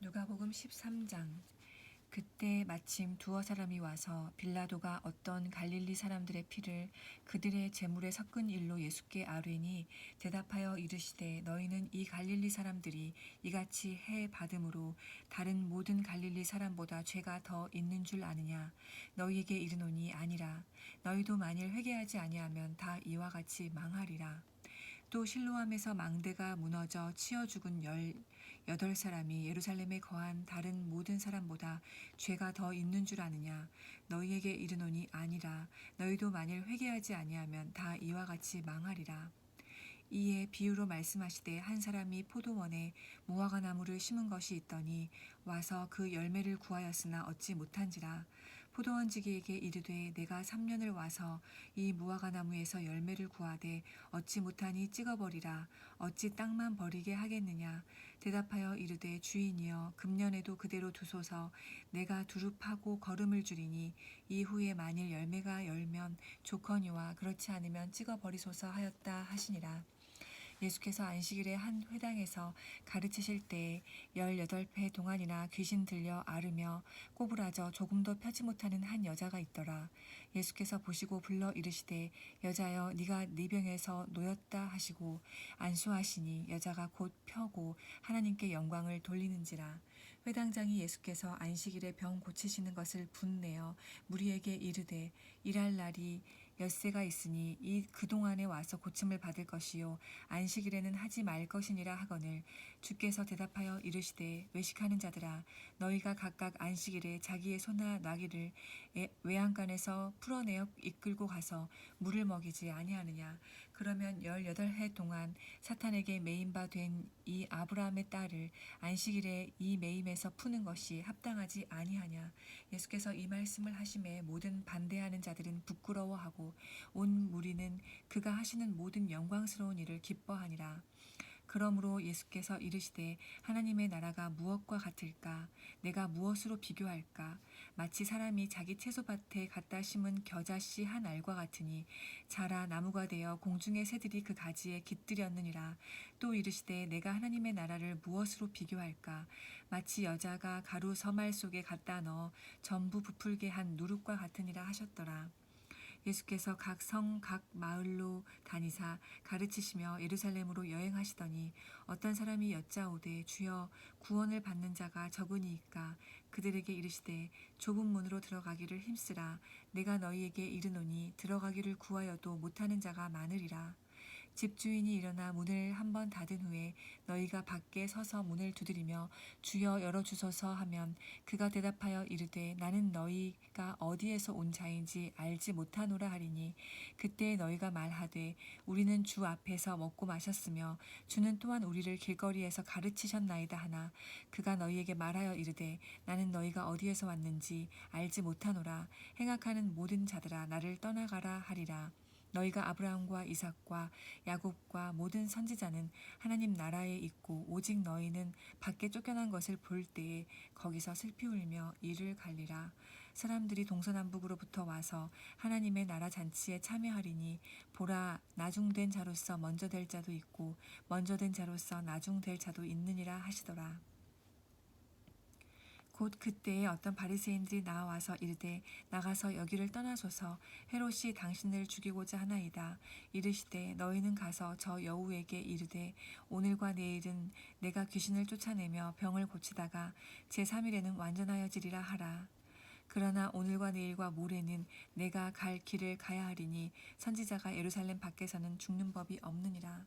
누가복음 13장. 그때 마침 두어 사람이 와서 빌라도가 어떤 갈릴리 사람들의 피를 그들의 제물에 섞은 일로 예수께 아뢰니 대답하여 이르시되 너희는 이 갈릴리 사람들이 이같이 해 받음으로 다른 모든 갈릴리 사람보다 죄가 더 있는 줄 아느냐. 너희에게 이르노니 아니라. 너희도 만일 회개하지 아니하면 다 이와 같이 망하리라. 또 실로암에서 망대가 무너져 치어 죽은 18사람이 예루살렘에 거한 다른 모든 사람보다 죄가 더 있는 줄 아느냐. 너희에게 이르노니 아니라. 너희도 만일 회개하지 아니하면 다 이와 같이 망하리라. 이에 비유로 말씀하시되 한 사람이 포도원에 무화과 나무를 심은 것이 있더니 와서 그 열매를 구하였으나 얻지 못한지라. 포도원지기에게 이르되 내가 3년을 와서 이 무화과 나무에서 열매를 구하되 얻지 못하니 찍어버리라. 어찌 땅만 버리게 하겠느냐. 대답하여 이르되 주인이여 금년에도 그대로 두소서. 내가 두릅하고 거름을 주리니 이후에 만일 열매가 열면 좋거니와 그렇지 않으면 찍어버리소서 하였다 하시니라. 예수께서 안식일에 한 회당에서 가르치실 때에 18회 동안이나 귀신 들려 앓으며 꼬부라져 조금도 펴지 못하는 한 여자가 있더라. 예수께서 보시고 불러 이르시되 여자여 네가 네 병에서 놓였다 하시고 안수하시니 여자가 곧 펴고 하나님께 영광을 돌리는지라. 회당장이 예수께서 안식일에 병 고치시는 것을 분내어 무리에게 이르되 일할 날이 엿새가 있으니 이 그동안에 와서 고침을 받을 것이요 안식일에는 하지 말 것이니라 하거늘 주께서 대답하여 이르시되 외식하는 자들아 너희가 각각 안식일에 자기의 소나 나귀를 외양간에서 풀어내어 이끌고 가서 물을 먹이지 아니하느냐. 그러면 18해 동안 사탄에게 매인 바 된 이 아브라함의 딸을 안식일에 이 매임에서 푸는 것이 합당하지 아니하냐. 예수께서 이 말씀을 하심에 모든 반대하는 자들은 부끄러워하고 온 무리는 그가 하시는 모든 영광스러운 일을 기뻐하니라. 그러므로 예수께서 이르시되 하나님의 나라가 무엇과 같을까? 내가 무엇으로 비교할까? 마치 사람이 자기 채소밭에 갖다 심은 겨자씨 한 알과 같으니 자라 나무가 되어 공중의 새들이 그 가지에 깃들였느니라. 또 이르시되 내가 하나님의 나라를 무엇으로 비교할까? 마치 여자가 가루 서말 속에 갖다 넣어 전부 부풀게 한 누룩과 같으니라 하셨더라. 예수께서 각 성, 각 마을로 다니사 가르치시며 예루살렘으로 여행하시더니 어떤 사람이 여짜오되 주여 구원을 받는 자가 적으니이까. 그들에게 이르시되 좁은 문으로 들어가기를 힘쓰라. 내가 너희에게 이르노니 들어가기를 구하여도 못하는 자가 많으리라. 집주인이 일어나 문을 한번 닫은 후에 너희가 밖에 서서 문을 두드리며 주여 열어주소서 하면 그가 대답하여 이르되 나는 너희가 어디에서 온 자인지 알지 못하노라 하리니 그때 너희가 말하되 우리는 주 앞에서 먹고 마셨으며 주는 또한 우리를 길거리에서 가르치셨나이다 하나 그가 너희에게 말하여 이르되 나는 너희가 어디에서 왔는지 알지 못하노라. 행악하는 모든 자들아 나를 떠나가라 하리라. 너희가 아브라함과 이삭과 야곱과 모든 선지자는 하나님 나라에 있고 오직 너희는 밖에 쫓겨난 것을 볼 때에 거기서 슬피 울며 이를 갈리라. 사람들이 동서남북으로부터 와서 하나님의 나라 잔치에 참여하리니 보라 나중된 자로서 먼저 될 자도 있고 먼저 된 자로서 나중될 자도 있느니라 하시더라. 곧 그때에 어떤 바리새인들이 나와서 이르되 나가서 여기를 떠나소서. 헤롯이 당신을 죽이고자 하나이다. 이르시되 너희는 가서 저 여우에게 이르되 오늘과 내일은 내가 귀신을 쫓아내며 병을 고치다가 제3일에는 완전하여지리라 하라. 그러나 오늘과 내일과 모레는 내가 갈 길을 가야 하리니 선지자가 예루살렘 밖에서는 죽는 법이 없느니라.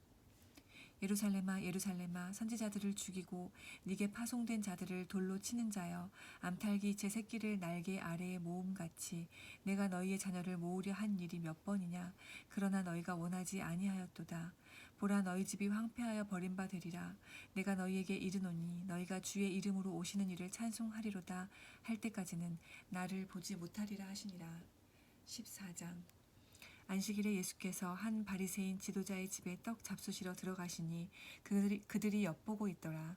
예루살렘아 예루살렘아 선지자들을 죽이고 네게 파송된 자들을 돌로 치는 자여 암탉이 제 새끼를 날개 아래에 모음같이 내가 너희의 자녀를 모으려 한 일이 몇 번이냐. 그러나 너희가 원하지 아니하였도다. 보라 너희 집이 황폐하여 버림받으리라. 내가 너희에게 이르노니 너희가 주의 이름으로 오시는 이를 찬송하리로다 할 때까지는 나를 보지 못하리라 하시니라. 14장. 안식일에 예수께서 한 바리새인 지도자의 집에 떡 잡수시러 들어가시니 그들이 엿보고 있더라.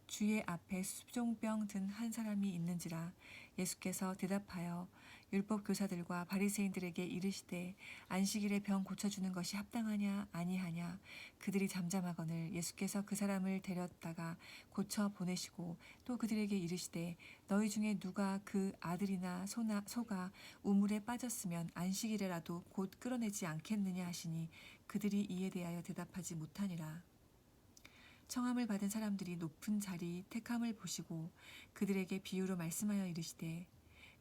주의 앞에 수종병 든 한 사람이 있는지라. 예수께서 대답하여 율법 교사들과 바리새인들에게 이르시되 안식일에 병 고쳐주는 것이 합당하냐 아니하냐. 그들이 잠잠하거늘 예수께서 그 사람을 데렸다가 고쳐 보내시고 또 그들에게 이르시되 너희 중에 누가 그 아들이나 소가 우물에 빠졌으면 안식일에라도 곧 끌어내지 않겠느냐 하시니 그들이 이에 대하여 대답하지 못하니라. 청함을 받은 사람들이 높은 자리 택함을 보시고 그들에게 비유로 말씀하여 이르시되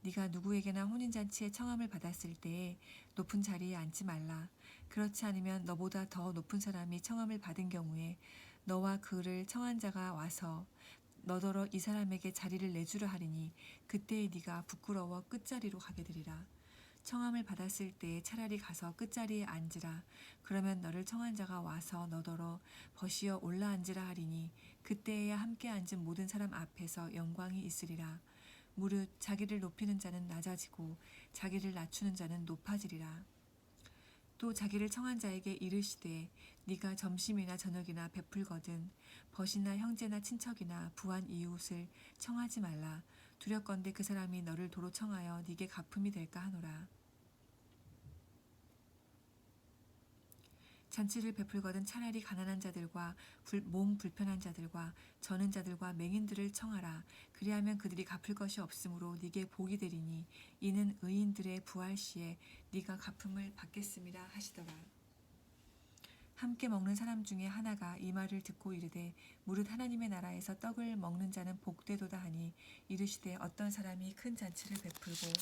네가 누구에게나 혼인잔치에 청함을 받았을 때에 높은 자리에 앉지 말라. 그렇지 않으면 너보다 더 높은 사람이 청함을 받은 경우에 너와 그를 청한 자가 와서 너더러 이 사람에게 자리를 내주려 하리니 그때에 네가 부끄러워 끝자리로 가게 되리라. 청함을 받았을 때에 차라리 가서 끝자리에 앉으라. 그러면 너를 청한 자가 와서 너더러 버시어 올라앉으라 하리니 그때에야 함께 앉은 모든 사람 앞에서 영광이 있으리라. 무릇 자기를 높이는 자는 낮아지고 자기를 낮추는 자는 높아지리라. 또 자기를 청한 자에게 이르시되 네가 점심이나 저녁이나 베풀거든 벗이나 형제나 친척이나 부한 이웃을 청하지 말라. 두렵건대 그 사람이 너를 도로 청하여 네게 갚음이 될까 하노라. 잔치를 베풀거든 차라리 가난한 자들과 몸 불편한 자들과 저는 자들과 맹인들을 청하라. 그리하면 그들이 갚을 것이 없으므로 네게 복이 되리니 이는 의인들의 부활 시에 네가 갚음을 받겠음이라 하시더라. 함께 먹는 사람 중에 하나가 이 말을 듣고 이르되 무릇 하나님의 나라에서 떡을 먹는 자는 복되도다 하니 이르시되 어떤 사람이 큰 잔치를 베풀고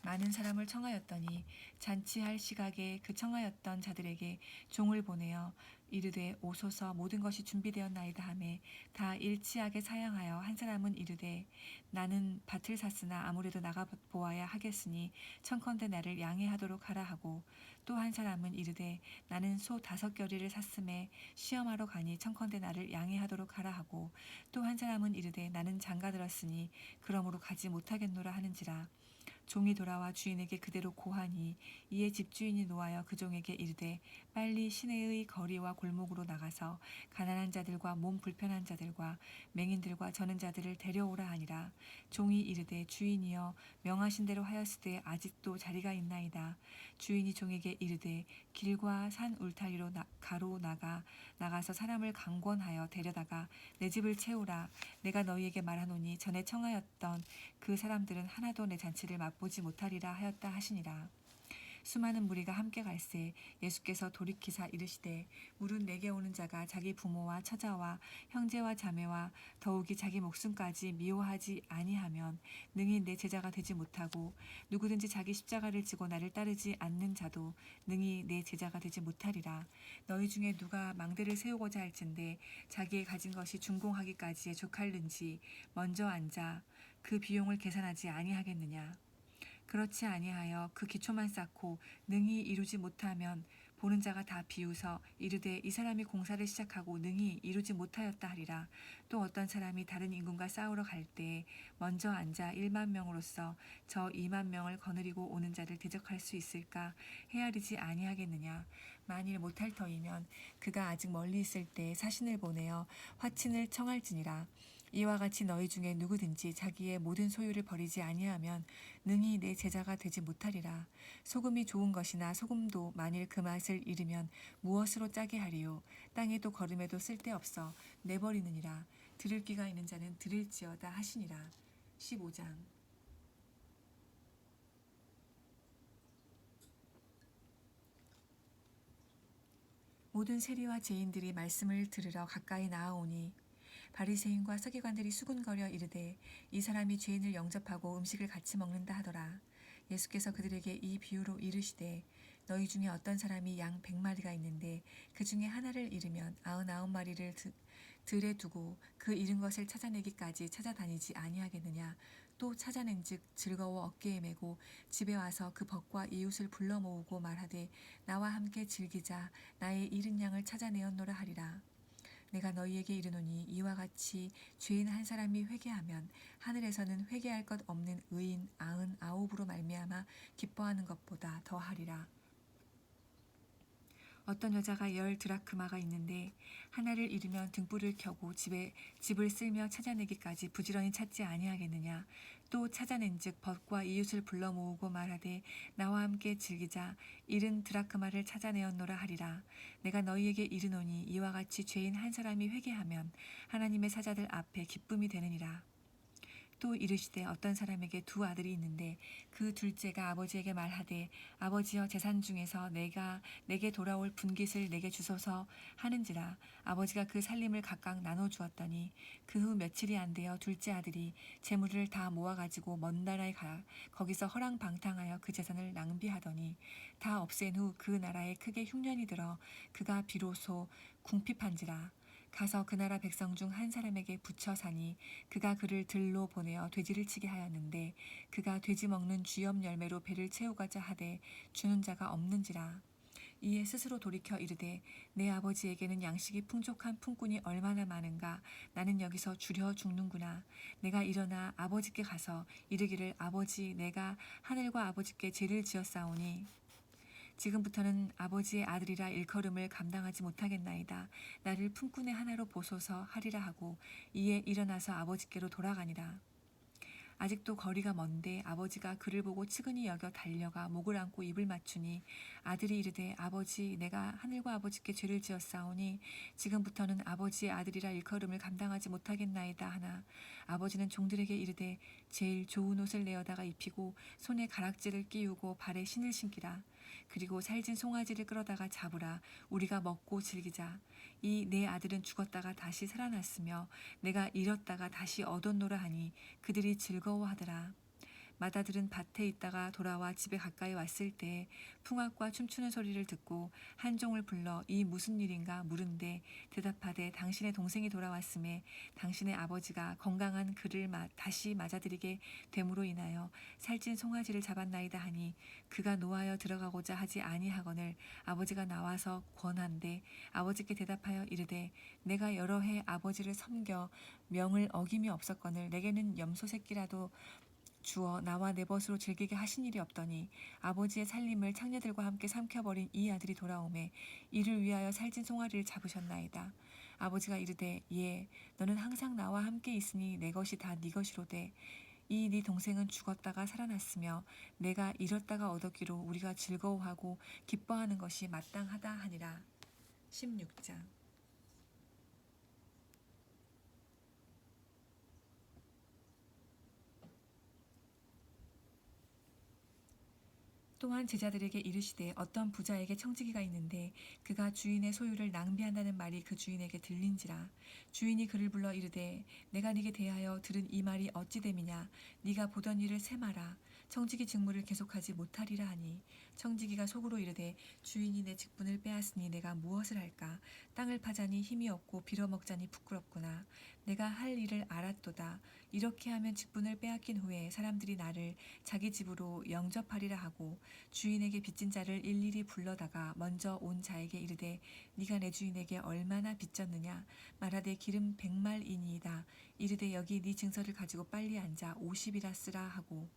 많은 사람을 청하였더니 잔치할 시각에 그 청하였던 자들에게 종을 보내어 이르되 오소서 모든 것이 준비되었나이다 하매 다 일치하게 사양하여 한 사람은 이르되 나는 밭을 샀으나 아무래도 나가 보아야 하겠으니 청컨대 나를 양해하도록 하라 하고 또 한 사람은 이르되 나는 소 5겨리를 샀음에 시험하러 가니 청컨대 나를 양해하도록 하라 하고 또 한 사람은 이르되 나는 장가 들었으니 그러므로 가지 못하겠노라 하는지라. 종이 돌아와 주인에게 그대로 고하니 이에 집주인이 노하여 그 종에게 이르되 빨리 시내의 거리와 골목으로 나가서 가난한 자들과 몸 불편한 자들과 맹인들과 저는 자들을 데려오라 하니라. 종이 이르되 주인이여 명하신 대로 하였으되 아직도 자리가 있나이다. 주인이 종에게 이르되 길과 산 울타리로 가로 나가서 사람을 강권하여 데려다가 내 집을 채우라. 내가 너희에게 말하노니 전에 청하였던 그 사람들은 하나도 내 잔치를 맛보지 못하리라 하였다 하시니라. 수많은 무리가 함께 갈새 예수께서 돌이키사 이르시되 무릇 내게 오는 자가 자기 부모와 처자와 형제와 자매와 더욱이 자기 목숨까지 미워하지 아니하면 능히 내 제자가 되지 못하고 누구든지 자기 십자가를 지고 나를 따르지 않는 자도 능히 내 제자가 되지 못하리라. 너희 중에 누가 망대를 세우고자 할진대 자기의 가진 것이 준공하기까지에 족할는지 먼저 앉아 그 비용을 계산하지 아니하겠느냐. 그렇지 아니하여 그 기초만 쌓고 능히 이루지 못하면 보는 자가 다 비웃어 이르되 이 사람이 공사를 시작하고 능히 이루지 못하였다 하리라. 또 어떤 사람이 다른 임금과 싸우러 갈 때에 먼저 앉아 1만 명으로서 저 2만 명을 거느리고 오는 자를 대적할 수 있을까 헤아리지 아니하겠느냐. 만일 못할 터이면 그가 아직 멀리 있을 때 사신을 보내어 화친을 청할지니라. 이와 같이 너희 중에 누구든지 자기의 모든 소유를 버리지 아니하면 능히 내 제자가 되지 못하리라. 소금이 좋은 것이나 소금도 만일 그 맛을 잃으면 무엇으로 짜게 하리요. 땅에도 거름에도 쓸데없어 내버리느니라. 들을 귀가 있는 자는 들을지어다 하시니라. 15장. 모든 세리와 죄인들이 말씀을 들으러 가까이 나아오니 바리새인과 서기관들이 수군거려 이르되 이 사람이 죄인을 영접하고 음식을 같이 먹는다 하더라. 예수께서 그들에게 이 비유로 이르시되 너희 중에 어떤 사람이 양 100마리가 있는데 그 중에 하나를 잃으면 99마리를 들에 두고 그 잃은 것을 찾아내기까지 찾아다니지 아니하겠느냐. 또 찾아낸즉 즐거워 어깨에 메고 집에 와서 그 벗과 이웃을 불러 모으고 말하되 나와 함께 즐기자. 나의 잃은 양을 찾아내었노라 하리라. 내가 너희에게 이르노니 이와 같이 죄인 한 사람이 회개하면 하늘에서는 회개할 것 없는 의인 99으로 말미암아 기뻐하는 것보다 더하리라. 어떤 여자가 10드라크마가 있는데 하나를 잃으면 등불을 켜고 집을 쓸며 찾아내기까지 부지런히 찾지 아니하겠느냐. 또 찾아낸즉 벗과 이웃을 불러 모으고 말하되 나와 함께 즐기자. 잃은 드라크마를 찾아내었노라 하리라. 내가 너희에게 이르노니 이와 같이 죄인 한 사람이 회개하면 하나님의 사자들 앞에 기쁨이 되느니라. 또 이르시되 어떤 사람에게 두 아들이 있는데 그 둘째가 아버지에게 말하되 아버지여 재산 중에서 내게 돌아올 분깃을 내게 주소서 하는지라. 아버지가 그 살림을 각각 나눠 주었더니 그 후 며칠이 안 되어 둘째 아들이 재물을 다 모아가지고 먼 나라에 가 거기서 허랑방탕하여 그 재산을 낭비하더니 다 없앤 후 그 나라에 크게 흉년이 들어 그가 비로소 궁핍한지라. 가서 그 나라 백성 중 한 사람에게 붙여 사니 그가 그를 들로 보내어 돼지를 치게 하였는데 그가 돼지 먹는 쥐염 열매로 배를 채우고자 하되 주는 자가 없는지라. 이에 스스로 돌이켜 이르되 내 아버지에게는 양식이 풍족한 품꾼이 얼마나 많은가. 나는 여기서 주려 죽는구나. 내가 일어나 아버지께 가서 이르기를 아버지 내가 하늘과 아버지께 죄를 지었사오니 지금부터는 아버지의 아들이라 일컬음을 감당하지 못하겠나이다. 나를 품꾼의 하나로 보소서 하리라 하고 이에 일어나서 아버지께로 돌아가니라. 아직도 거리가 먼데 아버지가 그를 보고 측은히 여겨 달려가 목을 안고 입을 맞추니 아들이 이르되 아버지 내가 하늘과 아버지께 죄를 지었사오니 지금부터는 아버지의 아들이라 일컬음을 감당하지 못하겠나이다 하나 아버지는 종들에게 이르되 제일 좋은 옷을 내어다가 입히고 손에 가락지를 끼우고 발에 신을 신기라. 그리고 살진 송아지를 끌어다가 잡으라. 우리가 먹고 즐기자. 이 내 아들은 죽었다가 다시 살아났으며 내가 잃었다가 다시 얻었노라 하니 그들이 즐거워하더라. 맏아들은 밭에 있다가 돌아와 집에 가까이 왔을 때 풍악과 춤추는 소리를 듣고 한 종을 불러 이 무슨 일인가 물은데 대답하되 당신의 동생이 돌아왔음에 당신의 아버지가 건강한 그를 다시 맞아들이게 됨으로 인하여 살찐 송아지를 잡았나이다 하니 그가 노하여 들어가고자 하지 아니하거늘 아버지가 나와서 권한대 아버지께 대답하여 이르되 내가 여러 해 아버지를 섬겨 명을 어김이 없었거늘 내게는 염소 새끼라도 주어 나와 내 벗으로 즐기게 하신 일이 없더니 아버지의 살림을 창녀들과 함께 삼켜버린 이 아들이 돌아오매 이를 위하여 살찐 송아리를 잡으셨나이다. 아버지가 이르되 예 너는 항상 나와 함께 있으니 내 것이 다 네 것이로되 이 네 동생은 죽었다가 살아났으며 내가 잃었다가 얻었기로 우리가 즐거워하고 기뻐하는 것이 마땅하다 하니라. 16장. 또한 제자들에게 이르시되 어떤 부자에게 청지기가 있는데 그가 주인의 소유를 낭비한다는 말이 그 주인에게 들린지라. 주인이 그를 불러 이르되 내가 네게 대하여 들은 이 말이 어찌 됨이냐. 네가 보던 일을 세마라. 청지기 직무를 계속하지 못하리라 하니 청지기가 속으로 이르되 주인이 내 직분을 빼앗으니 내가 무엇을 할까. 땅을 파자니 힘이 없고 빌어먹자니 부끄럽구나. 내가 할 일을 알았도다. 이렇게 하면 직분을 빼앗긴 후에 사람들이 나를 자기 집으로 영접하리라 하고 주인에게 빚진 자를 일일이 불러다가 먼저 온 자에게 이르되 네가 내 주인에게 얼마나 빚졌느냐. 말하되 기름 100말이니이다. 이르되 여기 네 증서를 가지고 빨리 앉아 50이라 쓰라 하고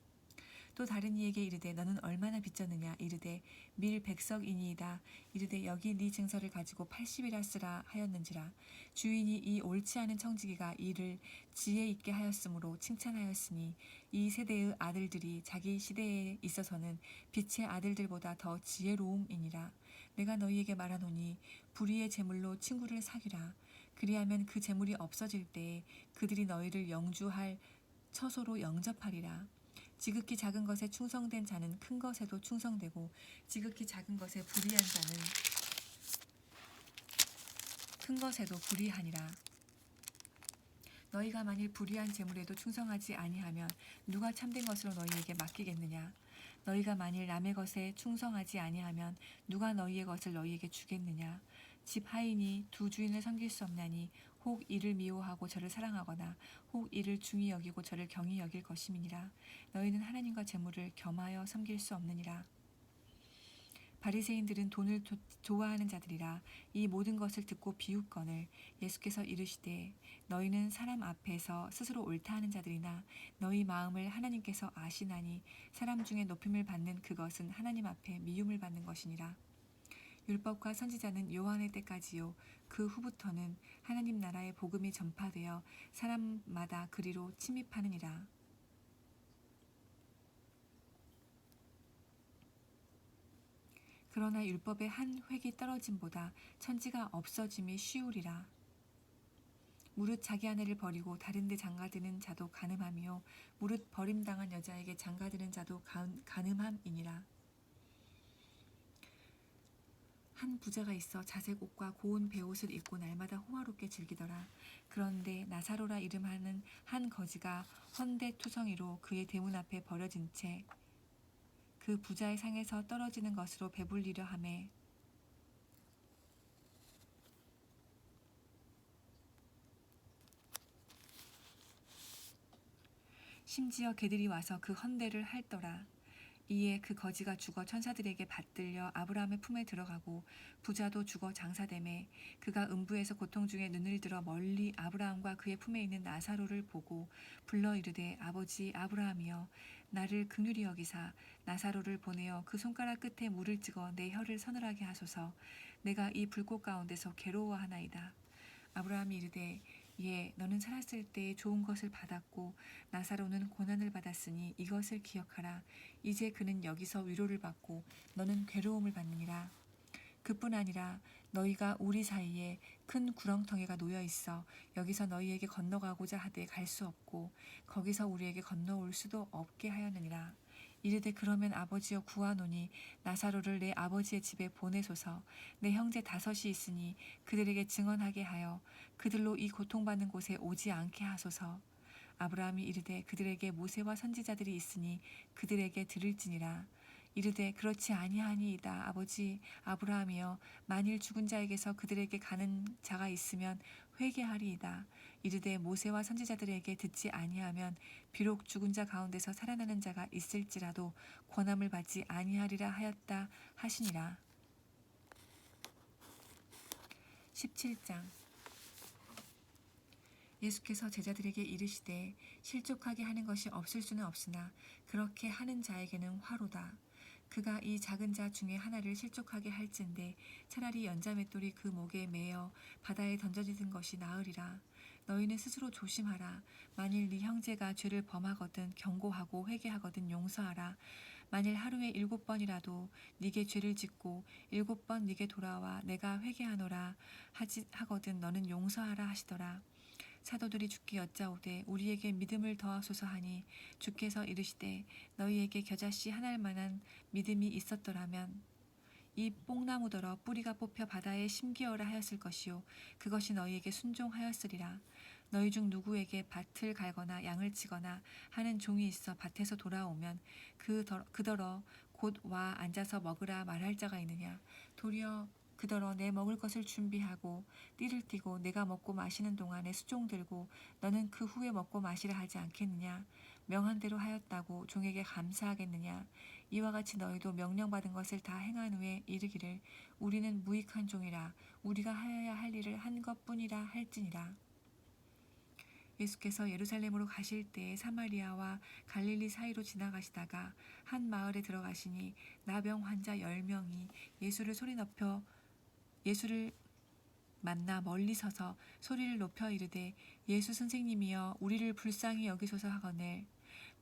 또 다른 이에게 이르되 너는 얼마나 빚졌느냐. 이르되 밀 100석이니이다. 이르되 여기 네 증서를 가지고 80이라 쓰라 하였는지라. 주인이 이 옳지 않은 청지기가 이를 지혜 있게 하였으므로 칭찬하였으니 이 세대의 아들들이 자기 시대에 있어서는 빛의 아들들보다 더 지혜로움이니라. 내가 너희에게 말하노니 불의의 재물로 친구를 사귀라. 그리하면 그 재물이 없어질 때에 그들이 너희를 영주할 처소로 영접하리라. 지극히 작은 것에 충성된 자는 큰 것에도 충성되고 지극히 작은 것에 불의한 자는 큰 것에도 불의하니라. 너희가 만일 불의한 재물에도 충성하지 아니하면 누가 참된 것으로 너희에게 맡기겠느냐. 너희가 만일 남의 것에 충성하지 아니하면 누가 너희의 것을 너희에게 주겠느냐. 집 하인이 두 주인을 섬길 수 없나니 혹 이를 미워하고 저를 사랑하거나 혹 이를 중히 여기고 저를 경히 여길 것임이니라. 너희는 하나님과 재물을 겸하여 섬길 수 없느니라. 바리새인들은 돈을 좋아하는 자들이라. 이 모든 것을 듣고 비웃거늘 예수께서 이르시되 너희는 사람 앞에서 스스로 옳다 하는 자들이나 너희 마음을 하나님께서 아시나니 사람 중에 높임을 받는 그것은 하나님 앞에 미움을 받는 것이니라. 율법과 선지자는 요한의 때까지요. 그 후부터는 하나님 나라의 복음이 전파되어 사람마다 그리로 침입하느니라. 그러나 율법의 한 획이 떨어짐보다 천지가 없어짐이 쉬우리라. 무릇 자기 아내를 버리고 다른 데 장가드는 자도 간음함이요 무릇 버림당한 여자에게 장가드는 자도 간음함이니라. 한 부자가 있어 자색 옷과 고운 베옷을 입고 날마다 호화롭게 즐기더라. 그런데 나사로라 이름하는 한 거지가 헌대투성이로 그의 대문 앞에 버려진 채 그 부자의 상에서 떨어지는 것으로 배불리려 하매 심지어 개들이 와서 그 헌대를 핥더라. 이에 그 거지가 죽어 천사들에게 받들려 아브라함의 품에 들어가고 부자도 죽어 장사되매 그가 음부에서 고통 중에 눈을 들어 멀리 아브라함과 그의 품에 있는 나사로를 보고 불러 이르되 아버지 아브라함이여 나를 긍휼히 여기사 나사로를 보내어 그 손가락 끝에 물을 찍어 내 혀를 서늘하게 하소서. 내가 이 불꽃 가운데서 괴로워하나이다. 아브라함이 이르되 예 너는 살았을 때 좋은 것을 받았고 나사로는 고난을 받았으니 이것을 기억하라. 이제 그는 여기서 위로를 받고 너는 괴로움을 받느니라. 그뿐 아니라 너희가 우리 사이에 큰 구렁텅이가 놓여 있어 여기서 너희에게 건너가고자 하되 갈 수 없고 거기서 우리에게 건너올 수도 없게 하였느니라. 이르되 그러면 아버지여 구하노니 나사로를 내 아버지의 집에 보내소서. 내 형제 5이 있으니 그들에게 증언하게 하여 그들로 이 고통받는 곳에 오지 않게 하소서. 아브라함이 이르되 그들에게 모세와 선지자들이 있으니 그들에게 들을지니라. 이르되 그렇지 아니하니이다. 아버지 아브라함이여 만일 죽은 자에게서 그들에게 가는 자가 있으면 회개하리이다. 이르되 모세와 선지자들에게 듣지 아니하면 비록 죽은 자 가운데서 살아나는 자가 있을지라도 권함을 받지 아니하리라 하였다 하시니라. 17장 예수께서 제자들에게 이르시되 실족하게 하는 것이 없을 수는 없으나 그렇게 하는 자에게는 화로다. 그가 이 작은 자 중에 하나를 실족하게 할진대 차라리 연자맷돌이 그 목에 매어 바다에 던져지는 것이 나으리라. 너희는 스스로 조심하라. 만일 네 형제가 죄를 범하거든 경고하고 회개하거든 용서하라. 만일 하루에 7번이라도 네게 죄를 짓고 7번 네게 돌아와 내가 회개하노라 하거든 너는 용서하라 하시더라. 사도들이 주께 여짜오되 우리에게 믿음을 더하소서 하니 주께서 이르시되 너희에게 겨자씨 하나일 만한 믿음이 있었더라면 이 뽕나무더러 뿌리가 뽑혀 바다에 심기어라 하였을 것이요 그것이 너희에게 순종하였으리라. 너희 중 누구에게 밭을 갈거나 양을 치거나 하는 종이 있어 밭에서 돌아오면 그더러 곧 와 앉아서 먹으라 말할 자가 있느냐. 도리어 그더러 내 먹을 것을 준비하고 띠를 띠고 내가 먹고 마시는 동안에 수종 들고 너는 그 후에 먹고 마시라 하지 않겠느냐. 명한 대로 하였다고 종에게 감사하겠느냐. 이와 같이 너희도 명령받은 것을 다 행한 후에 이르기를 우리는 무익한 종이라 우리가 하여야 할 일을 한 것뿐이라 할지니라. 예수께서 예루살렘으로 가실 때에 사마리아와 갈릴리 사이로 지나가시다가 한 마을에 들어가시니 나병 환자 10명이 예수를 만나 멀리 서서 소리를 높여 이르되 예수 선생님이여 우리를 불쌍히 여기소서 하거늘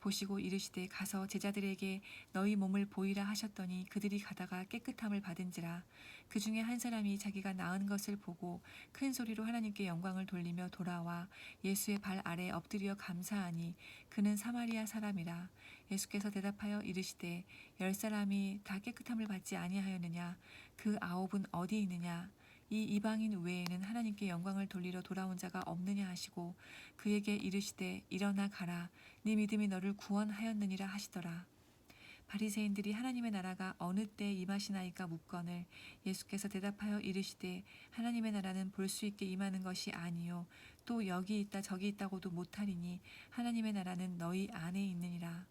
보시고 이르시되 가서 제자들에게 너희 몸을 보이라 하셨더니 그들이 가다가 깨끗함을 받은지라. 그 중에 한 사람이 자기가 나은 것을 보고 큰 소리로 하나님께 영광을 돌리며 돌아와 예수의 발 아래 엎드려 감사하니 그는 사마리아 사람이라. 예수께서 대답하여 이르시되 10사람이 다 깨끗함을 받지 아니하였느냐. 그 9은 어디 있느냐. 이 이방인 외에는 하나님께 영광을 돌리러 돌아온 자가 없느냐 하시고 그에게 이르시되 일어나 가라. 네 믿음이 너를 구원하였느니라 하시더라. 바리새인들이 하나님의 나라가 어느 때에 임하시나이까 묻거늘 예수께서 대답하여 이르시되 하나님의 나라는 볼 수 있게 임하는 것이 아니요 또 여기 있다 저기 있다고도 못하리니 하나님의 나라는 너희 안에 있느니라.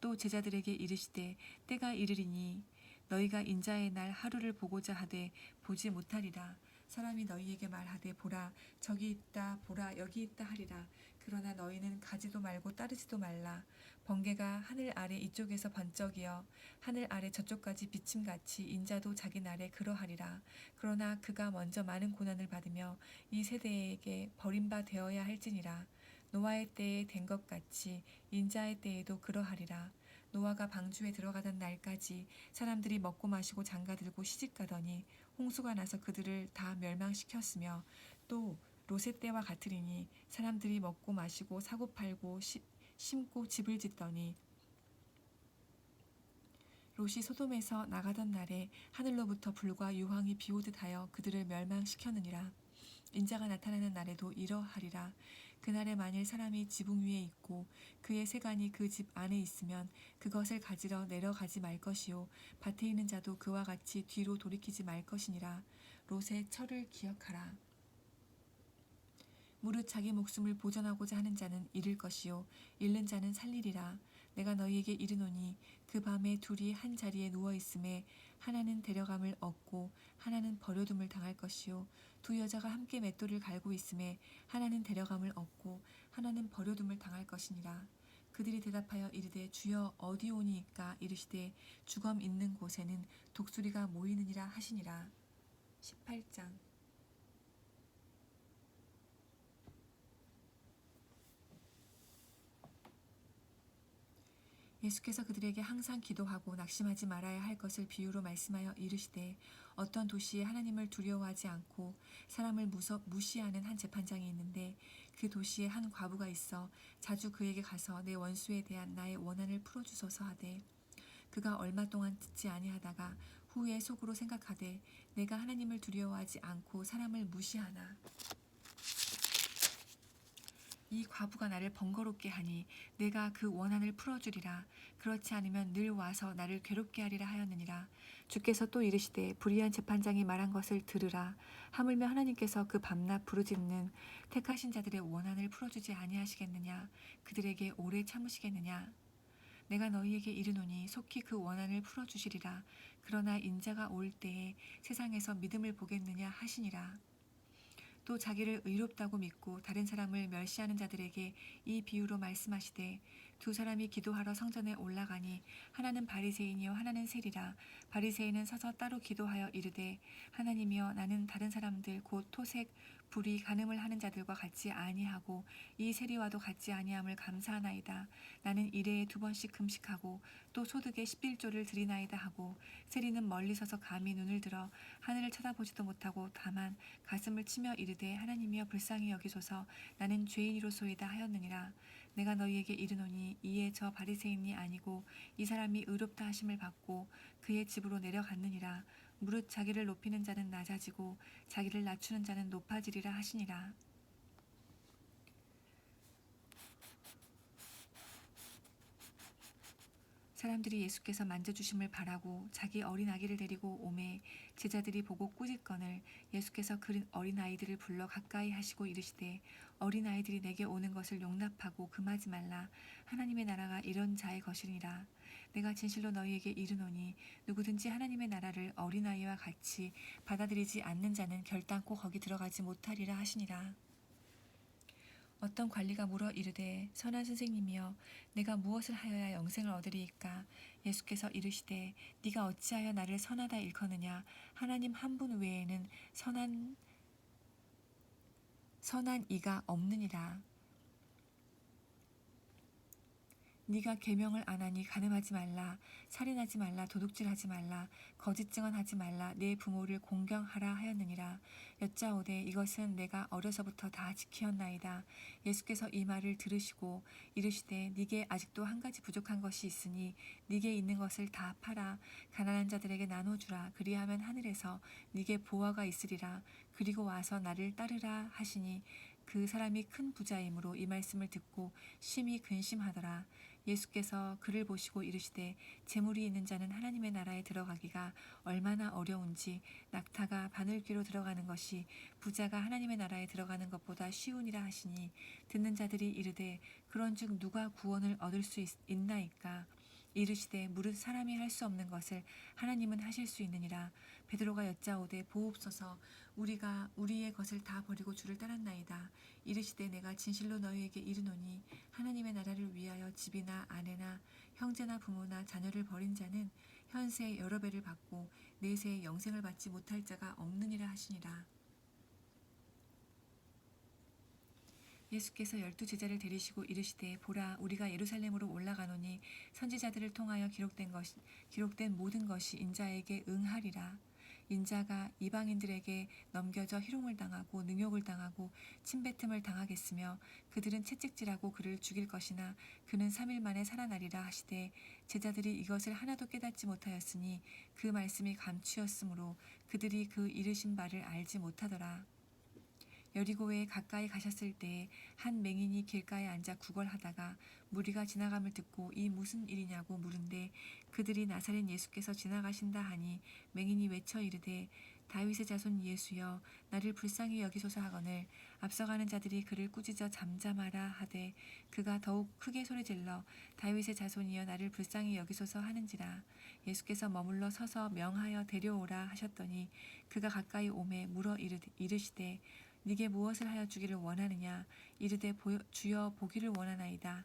또 제자들에게 이르시되 때가 이르리니 너희가 인자의 날 하루를 보고자 하되 보지 못하리라. 사람이 너희에게 말하되 보라 저기 있다 보라 여기 있다 하리라. 그러나 너희는 가지도 말고 따르지도 말라. 번개가 하늘 아래 이쪽에서 번쩍이어 하늘 아래 저쪽까지 비침같이 인자도 자기 날에 그러하리라. 그러나 그가 먼저 많은 고난을 받으며 이 세대에게 버림바 되어야 할지니라. 노아의 때에 된 것 같이 인자의 때에도 그러하리라. 노아가 방주에 들어가던 날까지 사람들이 먹고 마시고 장가들고 시집가더니 홍수가 나서 그들을 다 멸망시켰으며 또 롯의 때와 같으리니 사람들이 먹고 마시고 사고 팔고 심고 집을 짓더니 롯이 소돔에서 나가던 날에 하늘로부터 불과 유황이 비오듯 하여 그들을 멸망시켰느니라. 인자가 나타나는 날에도 이러하리라. 그날에 만일 사람이 지붕 위에 있고 그의 세간이 그 집 안에 있으면 그것을 가지러 내려가지 말 것이요 밭에 있는 자도 그와 같이 뒤로 돌이키지 말 것이니라. 롯의 철을 기억하라. 무릇 자기 목숨을 보전하고자 하는 자는 잃을 것이요 잃는 자는 살리리라. 내가 너희에게 이르노니 그 밤에 둘이 한 자리에 누워 있음에 하나는 데려감을 얻고 하나는 버려둠을 당할 것이요 두 여자가 함께 맷돌을 갈고 있음에 하나는 데려감을 얻고 하나는 버려둠을 당할 것이니라. 그들이 대답하여 이르되 주여 어디 오니이까. 이르시되 주검 있는 곳에는 독수리가 모이느니라 하시니라. 18장. 예수께서 그들에게 항상 기도하고 낙심하지 말아야 할 것을 비유로 말씀하여 이르시되 어떤 도시에 하나님을 두려워하지 않고 사람을 무시하는 한 재판장이 있는데 그 도시에 한 과부가 있어 자주 그에게 가서 내 원수에 대한 나의 원한을 풀어주소서 하되 그가 얼마 동안 듣지 아니하다가 후에 속으로 생각하되 내가 하나님을 두려워하지 않고 사람을 무시하나 이 과부가 나를 번거롭게 하니 내가 그 원한을 풀어주리라. 그렇지 않으면 늘 와서 나를 괴롭게 하리라 하였느니라. 주께서 또 이르시되 불의한 재판장이 말한 것을 들으라. 하물며 하나님께서 그 밤낮 부르짖는 택하신 자들의 원한을 풀어주지 아니하시겠느냐. 그들에게 오래 참으시겠느냐. 내가 너희에게 이르노니 속히 그 원한을 풀어주시리라. 그러나 인자가 올 때에 세상에서 믿음을 보겠느냐 하시니라. 또 자기를 의롭다고 믿고 다른 사람을 멸시하는 자들에게 이 비유로 말씀하시되 두 사람이 기도하러 성전에 올라가니 하나는 바리새인이요 하나는 세리라. 바리새인은 서서 따로 기도하여 이르되 하나님이여 나는 다른 사람들 곧 토색 불의 간음을 하는 자들과 같지 아니하고 이 세리와도 같지 아니함을 감사하나이다. 나는 일회에 2번씩 금식하고 또 소득의 11조를 드리나이다 하고 세리는 멀리 서서 감히 눈을 들어 하늘을 쳐다보지도 못하고 다만 가슴을 치며 이르되 하나님이여 불쌍히 여기소서 나는 죄인이로소이다 하였느니라. 내가 너희에게 이르노니 이에 저 바리새인이 아니고 이 사람이 의롭다 하심을 받고 그의 집으로 내려갔느니라. 무릇 자기를 높이는 자는 낮아지고 자기를 낮추는 자는 높아지리라 하시니라. 사람들이 예수께서 만져주심을 바라고 자기 어린 아기를 데리고 오매 제자들이 보고 꾸짖거늘 예수께서 그 어린 아이들을 불러 가까이 하시고 이르시되 어린 아이들이 내게 오는 것을 용납하고 금하지 말라. 하나님의 나라가 이런 자의 것이니라. 내가 진실로 너희에게 이르노니 누구든지 하나님의 나라를 어린 아이와 같이 받아들이지 않는 자는 결단코 거기 들어가지 못하리라 하시니라. 어떤 관리가 물어 이르되 선한 선생님이여 내가 무엇을 하여야 영생을 얻으리이까. 예수께서 이르시되 네가 어찌하여 나를 선하다 일컫느냐. 하나님 한 분 외에는 선한 이가 없느니라. 네가 계명을 안 하니 간음하지 말라, 살인하지 말라, 도둑질하지 말라, 거짓 증언하지 말라, 내 부모를 공경하라 하였느니라. 여짜오되 이것은 내가 어려서부터 다 지키었나이다. 예수께서 이 말을 들으시고 이르시되 네게 아직도 한 가지 부족한 것이 있으니 네게 있는 것을 다 팔아 가난한 자들에게 나눠주라. 그리하면 하늘에서 네게 보화가 있으리라. 그리고 와서 나를 따르라 하시니 그 사람이 큰 부자이므로 이 말씀을 듣고 심히 근심하더라. 예수께서 그를 보시고 이르시되 재물이 있는 자는 하나님의 나라에 들어가기가 얼마나 어려운지 낙타가 바늘귀로 들어가는 것이 부자가 하나님의 나라에 들어가는 것보다 쉬우니라 하시니 듣는 자들이 이르되 그런즉 누가 구원을 얻을 수 있나이까. 이르시되 무릇 사람이 할 수 없는 것을 하나님은 하실 수 있느니라. 베드로가 여짜오되 보옵소서 우리가 우리의 것을 다 버리고 주를 따랐나이다. 이르시되 내가 진실로 너희에게 이르노니 하나님의 나라를 위하여 집이나 아내나 형제나 부모나 자녀를 버린 자는 현세 여러 배를 받고 내세에 영생을 받지 못할 자가 없느니라 하시니라. 예수께서 12제자를 데리시고 이르시되 보라 우리가 예루살렘으로 올라가노니 선지자들을 통하여 기록된 모든 것이 인자에게 응하리라. 인자가 이방인들에게 넘겨져 희롱을 당하고 능욕을 당하고 침뱉음을 당하겠으며 그들은 채찍질하고 그를 죽일 것이나 그는 3일 만에 살아나리라 하시되 제자들이 이것을 하나도 깨닫지 못하였으니 그 말씀이 감추었으므로 그들이 그 이르신 바를 알지 못하더라. 여리고에 가까이 가셨을 때에 한 맹인이 길가에 앉아 구걸하다가 무리가 지나감을 듣고 이 무슨 일이냐고 물은데 그들이 나사렛 예수께서 지나가신다 하니 맹인이 외쳐 이르되 다윗의 자손 예수여 나를 불쌍히 여기소서 하거늘 앞서가는 자들이 그를 꾸짖어 잠잠하라 하되 그가 더욱 크게 소리질러 다윗의 자손이여 나를 불쌍히 여기소서 하는지라. 예수께서 머물러 서서 명하여 데려오라 하셨더니 그가 가까이 오매 물어 이르시되 네게 무엇을 하여 주기를 원하느냐. 이르되 주여 보기를 원하나이다.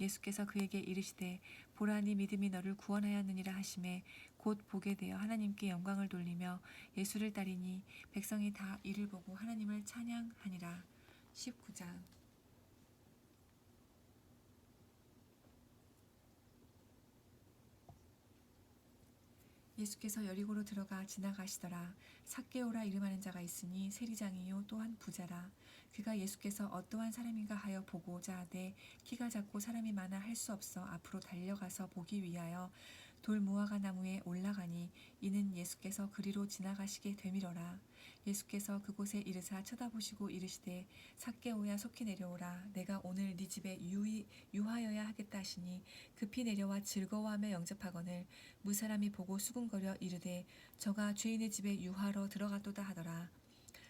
예수께서 그에게 이르시되 보라 네 믿음이 너를 구원하였느니라 하시매 곧 보게 되어 하나님께 영광을 돌리며 예수를 따리니 백성이 다 이를 보고 하나님을 찬양하니라. 19장. 예수께서 여리고로 들어가 지나가시더라. 삭개오라 이름하는 자가 있으니 세리장이요 또한 부자라. 그가 예수께서 어떠한 사람인가 하여 보고자 하되 키가 작고 사람이 많아 할 수 없어 앞으로 달려가서 보기 위하여 돌 무화과 나무에 올라가니 이는 예수께서 그리로 지나가시게 되밀어라. 예수께서 그곳에 이르사 쳐다보시고 이르시되 삭개오야 속히 내려오라. 내가 오늘 네 집에 유하여야 하겠다 하시니 급히 내려와 즐거워하며 영접하거늘 무사람이 보고 수군거려 이르되 저가 죄인의 집에 유하러 들어갔도다 하더라.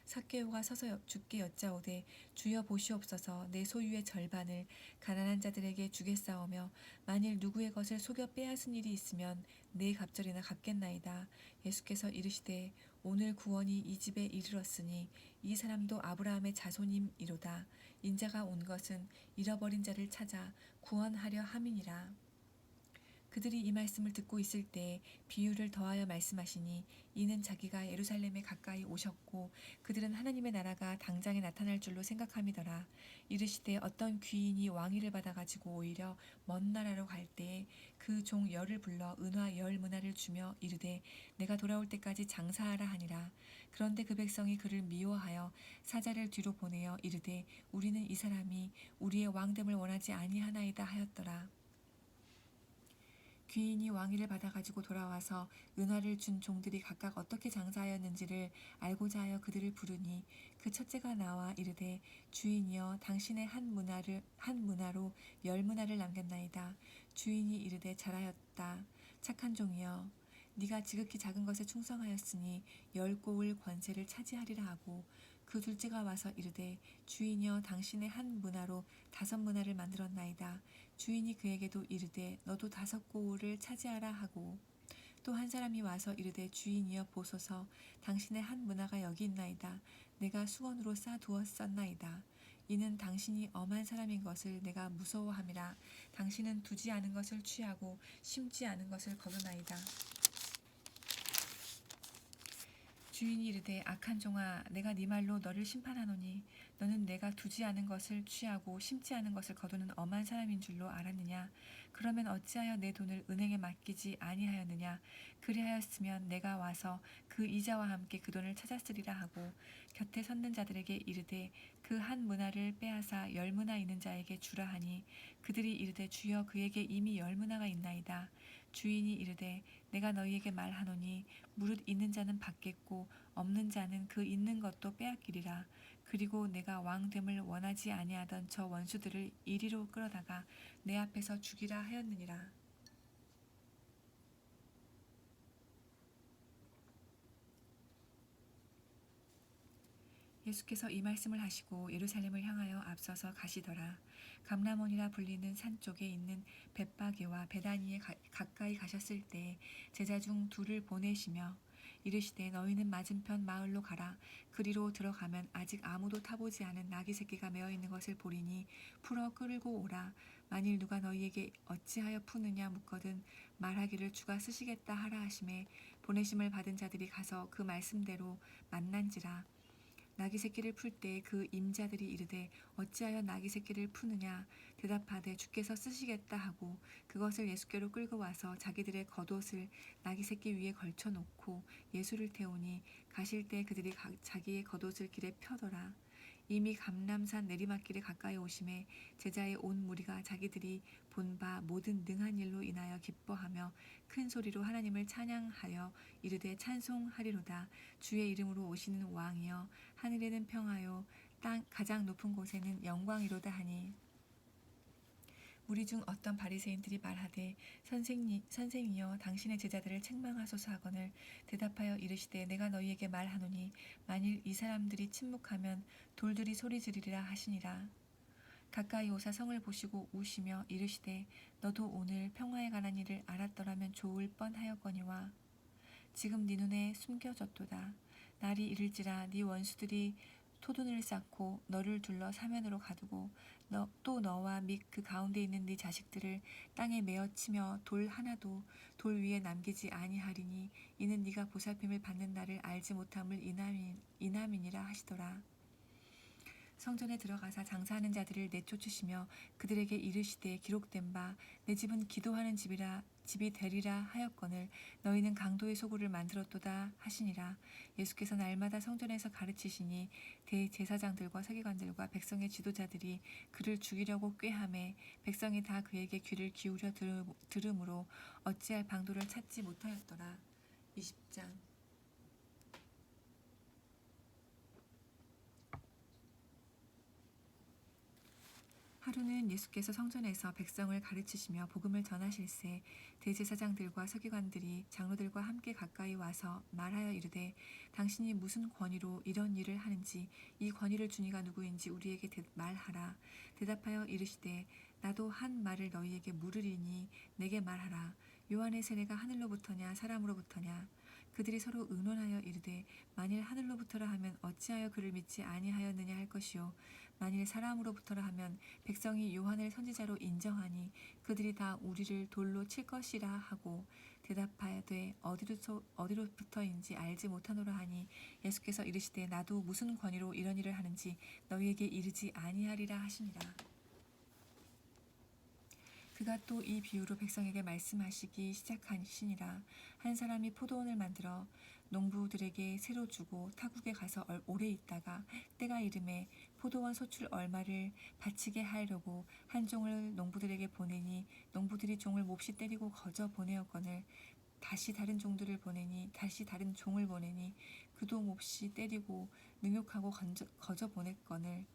삭개오가 서서 주께 여짜오되 주여 보시옵소서 내 소유의 절반을 가난한 자들에게 주겠사오며 만일 누구의 것을 속여 빼앗은 일이 있으면 네 갑절이나 갚겠나이다. 예수께서 이르시되 오늘 구원이 이 집에 이르렀으니 이 사람도 아브라함의 자손임이로다. 인자가 온 것은 잃어버린 자를 찾아 구원하려 함이니라. 그들이 이 말씀을 듣고 있을 때 비유를 더하여 말씀하시니 이는 자기가 예루살렘에 가까이 오셨고 그들은 하나님의 나라가 당장에 나타날 줄로 생각함이더라. 이르시되 어떤 귀인이 왕위를 받아가지고 오히려 먼 나라로 갈 때에 그 종 열을 불러 은화 10문화를 주며 이르되 내가 돌아올 때까지 장사하라 하니라. 그런데 그 백성이 그를 미워하여 사자를 뒤로 보내어 이르되 우리는 이 사람이 우리의 왕됨을 원하지 아니하나이다 하였더라. 귀인이 왕위를 받아가지고 돌아와서 은화를 준 종들이 각각 어떻게 장사하였는지를 알고자 하여 그들을 부르니 그 첫째가 나와 이르되 주인이여 당신의 한 문화로 10문화를 남겼나이다. 주인이 이르되 잘하였다. 착한 종이여 네가 지극히 작은 것에 충성하였으니 10고을 권세를 차지하리라 하고 그 둘째가 와서 이르되 주인이여 당신의 한 문화로 5문화를 만들었나이다. 주인이 그에게도 이르되 너도 5고을을 차지하라 하고 또 한 사람이 와서 이르되 주인이여 보소서 당신의 한 문화가 여기 있나이다. 내가 수건으로 싸두었었나이다. 이는 당신이 엄한 사람인 것을 내가 무서워함이라. 당신은 두지 않은 것을 취하고 심지 않은 것을 거두나이다. 주인이 이르되 악한 종아 내가 네 말로 너를 심판하노니 너는 내가 두지 않은 것을 취하고 심지 않은 것을 거두는 엄한 사람인 줄로 알았느냐. 그러면 어찌하여 내 돈을 은행에 맡기지 아니하였느냐. 그리하였으면 내가 와서 그 이자와 함께 그 돈을 찾았으리라 하고 곁에 섰는 자들에게 이르되 그 한 문화를 빼앗아 10문화 있는 자에게 주라 하니 그들이 이르되 주여 그에게 이미 10문화가 있나이다. 주인이 이르되 내가 너희에게 말하노니 무릇 있는 자는 받겠고 없는 자는 그 있는 것도 빼앗기리라. 그리고 내가 왕됨을 원하지 아니하던 저 원수들을 이리로 끌어다가 내 앞에서 죽이라 하였느니라. 예수께서 이 말씀을 하시고 예루살렘을 향하여 앞서서 가시더라. 감람원이라 불리는 산 쪽에 있는 벳바게와 베다니에 가까이 가셨을 때 제자 중 둘을 보내시며 이르시되 너희는 맞은편 마을로 가라. 그리로 들어가면 아직 아무도 타보지 않은 나귀 새끼가 메어 있는 것을 보리니 풀어 끌고 오라. 만일 누가 너희에게 어찌하여 푸느냐 묻거든 말하기를 주가 쓰시겠다 하라 하심에 보내심을 받은 자들이 가서 그 말씀대로 만난지라. 나귀 새끼를 풀 때 그 임자들이 이르되 어찌하여 나귀 새끼를 푸느냐 대답하되 주께서 쓰시겠다 하고 그것을 예수께로 끌고 와서 자기들의 겉옷을 나귀 새끼 위에 걸쳐 놓고 예수를 태우니 가실 때 그들이 자기의 겉옷을 길에 펴더라. 이미 감람산 내리막길에 가까이 오심에 제자의 온 무리가 자기들이 본 바 모든 능한 일로 인하여 기뻐하며 큰 소리로 하나님을 찬양하여 이르되 찬송하리로다. 주의 이름으로 오시는 왕이여 하늘에는 평화요 땅 가장 높은 곳에는 영광이로다 하니 무리 중 어떤 바리새인들이 말하되 선생이여 당신의 제자들을 책망하소서 하거늘 대답하여 이르시되 내가 너희에게 말하노니 만일 이 사람들이 침묵하면 돌들이 소리 지르리라 하시니라. 가까이 오사 성을 보시고 우시며 이르시되 너도 오늘 평화에 관한 일을 알았더라면 좋을 뻔하였거니와 지금 네 눈에 숨겨졌도다. 날이 이를지라 네 원수들이 토둔을 쌓고 너를 둘러 사면으로 가두고 또 너와 및 그 가운데 있는 네 자식들을 땅에 메어 치며 돌 하나도 돌 위에 남기지 아니하리니 이는 네가 보살핌을 받는 날을 알지 못함을 인함이니라 하시더라. 성전에 들어가사 장사하는 자들을 내쫓으시며 그들에게 이르시되 기록된 바 내 집은 기도하는 집이 되리라 하였거늘 너희는 강도의 소굴을 만들었도다 하시니라. 예수께서 날마다 성전에서 가르치시니 대제사장들과 서기관들과 백성의 지도자들이 그를 죽이려고 꾀하매 백성이 다 그에게 귀를 기울여 들으므로 어찌할 방도를 찾지 못하였더라. 20장. 하루는 예수께서 성전에서 백성을 가르치시며 복음을 전하실세 대제사장들과 서기관들이 장로들과 함께 가까이 와서 말하여 이르되 당신이 무슨 권위로 이런 일을 하는지 이 권위를 준 이가 누구인지 우리에게 말하라. 대답하여 이르시되 나도 한 말을 너희에게 물으리니 내게 말하라. 요한의 세례가 하늘로부터냐 사람으로부터냐. 그들이 서로 의논하여 이르되 만일 하늘로부터라 하면 어찌하여 그를 믿지 아니하였느냐 할 것이요 만일 사람으로부터라 하면 백성이 요한을 선지자로 인정하니 그들이 다 우리를 돌로 칠 것이라 하고 대답하되 어디로부터인지 알지 못하노라 하니 예수께서 이르시되 나도 무슨 권위로 이런 일을 하는지 너희에게 이르지 아니하리라 하시니라. 그가 또 이 비유로 백성에게 말씀하시기 시작하시니라. 한 사람이 포도원을 만들어 농부들에게 새로 주고 타국에 가서 오래 있다가 때가 이름에 포도원 소출 얼마를 바치게 하려고 한 종을 농부들에게 보내니 농부들이 종을 몹시 때리고 거저 보내었거늘 다시 다른 종들을 보내니 다시 다른 종을 보내니 그도 몹시 때리고 능욕하고 거저 보냈거늘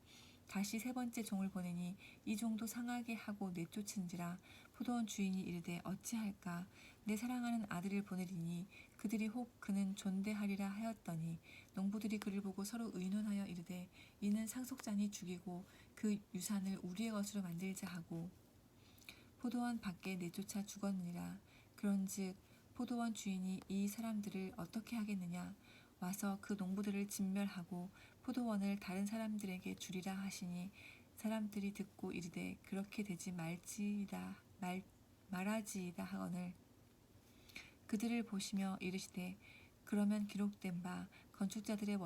다시 세 번째 종을 보내니 이 종도 상하게 하고 내쫓은지라. 포도원 주인이 이르되 어찌할까 내 사랑하는 아들을 보내리니 그들이 혹 그는 존대하리라 하였더니 농부들이 그를 보고 서로 의논하여 이르되 이는 상속자니 죽이고 그 유산을 우리의 것으로 만들자 하고 포도원 밖에 내쫓아 죽었느니라. 그런즉 포도원 주인이 이 사람들을 어떻게 하겠느냐 와서 그 농부들을 진멸하고 포도원을 다른 사람들에게 주리라 하시니 사람들이 듣고 이르되 그렇게 되지 말하지이다 하거늘 그들을 보시며 이르시되 그러면 기록된 바 건축자들의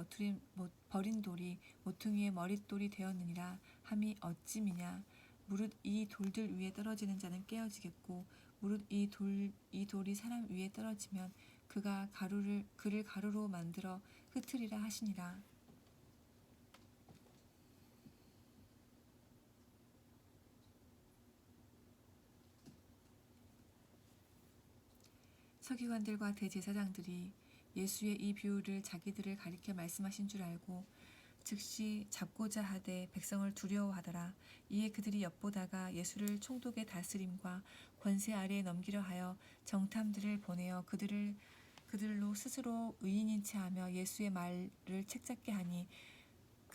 버린 돌이 모퉁이의 머릿돌이 되었느니라 함이 어찌미냐 무릇 이 돌들 위에 떨어지는 자는 깨어지겠고 무릇 이 돌이 사람 위에 떨어지면 그를 가루로 만들어 흩으리라 하시니라. 서기관들과 대제사장들이 예수의 이 비유를 자기들을 가리켜 말씀하신 줄 알고 즉시 잡고자 하되 백성을 두려워하더라. 이에 그들이 엿보다가 예수를 총독의 다스림과 권세 아래에 넘기려 하여 정탐들을 보내어 그들로 스스로 의인인 체하며 예수의 말을 책잡게 하니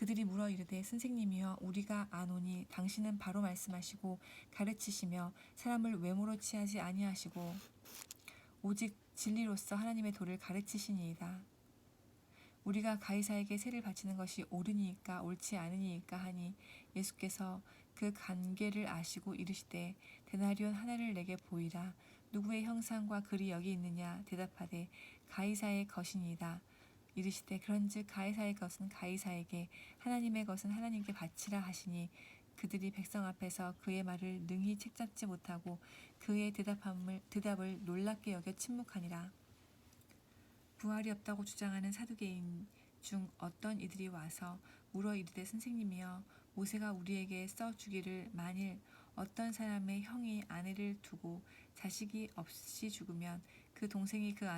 그들이 물어 이르되 선생님이여 우리가 아노니 당신은 바로 말씀하시고 가르치시며 사람을 외모로 취하지 아니하시고 오직 진리로서 하나님의 도를 가르치시니이다. 우리가 가이사에게 세를 바치는 것이 옳으니이까 옳지 않으니이까 하니 예수께서 그 관계를 아시고 이르시되 데나리온 하나를 내게 보이라. 누구의 형상과 글이 여기 있느냐 대답하되 가이사의 것이니이다. 이르시되 그런즉 가이사의 것은 가이사에게 하나님의 것은 하나님께 바치라 하시니 그들이 백성 앞에서 그의 말을 능히 책잡지 못하고 그의 대답을 놀랍게 여겨 침묵하니라. 부활이 없다고 주장하는 사두개인 중 어떤 이들이 와서 물어 이르되 선생님이여 모세가 우리에게 써 주기를 만일 어떤 사람의 형이 아내를 두고 자식이 없이 죽으면 그 동생이 그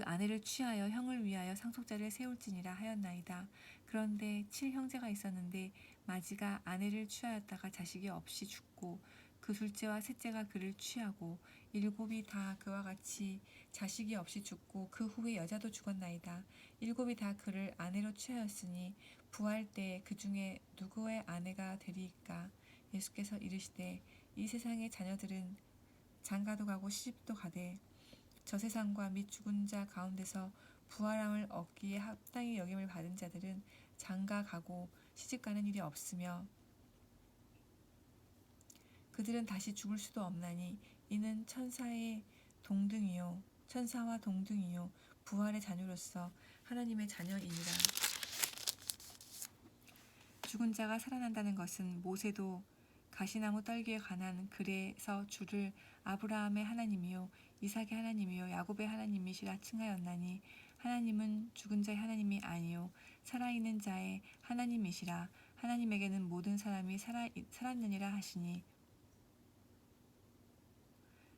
아내를 취하여 형을 위하여 상속자를 세울지니라 하였나이다. 그런데 7형제가 있었는데 마지가 아내를 취하였다가 자식이 없이 죽고 그 둘째와 셋째가 그를 취하고 7이 다 그와 같이 자식이 없이 죽고 그 후에 여자도 죽었나이다. 7이 다 그를 아내로 취하였으니 부활 때에 그 중에 누구의 아내가 되리이까? 예수께서 이르시되 이 세상의 자녀들은 장가도 가고 시집도 가되 저 세상과 및 죽은 자 가운데서 부활함을 얻기에 합당히 여김을 받은 자들은 장가 가고 시집 가는 일이 없으며 그들은 다시 죽을 수도 없나니 이는 천사와 동등이요 부활의 자녀로서 하나님의 자녀이니라. 죽은 자가 살아난다는 것은 모세도 가시나무 떨기에 관한 글에서 주를 아브라함의 하나님이요 이삭의 하나님이요 야곱의 하나님이시라 칭하였나니 하나님은 죽은 자의 하나님이 아니요 살아있는 자의 하나님이시라. 하나님에게는 모든 사람이 살았느니라 하시니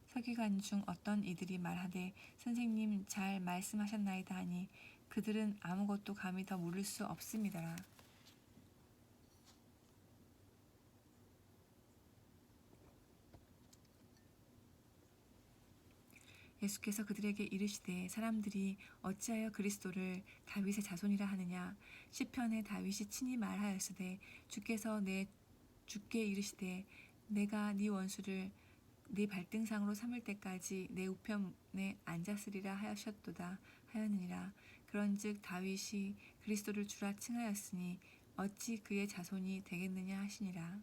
서기관 중 어떤 이들이 말하되 선생님 잘 말씀하셨나이다 하니 그들은 아무것도 감히 더 물을 수 없음이더라. 예수께서 그들에게 이르시되 사람들이 어찌하여 그리스도를 다윗의 자손이라 하느냐. 시편에 다윗이 친히 말하였으되 주께서 주께 이르시되 내가 네 원수를 네 발등상으로 삼을 때까지 내 우편에 앉았으리라 하셨도다 하였느니라. 그런즉 다윗이 그리스도를 주라 칭하였으니 어찌 그의 자손이 되겠느냐 하시니라.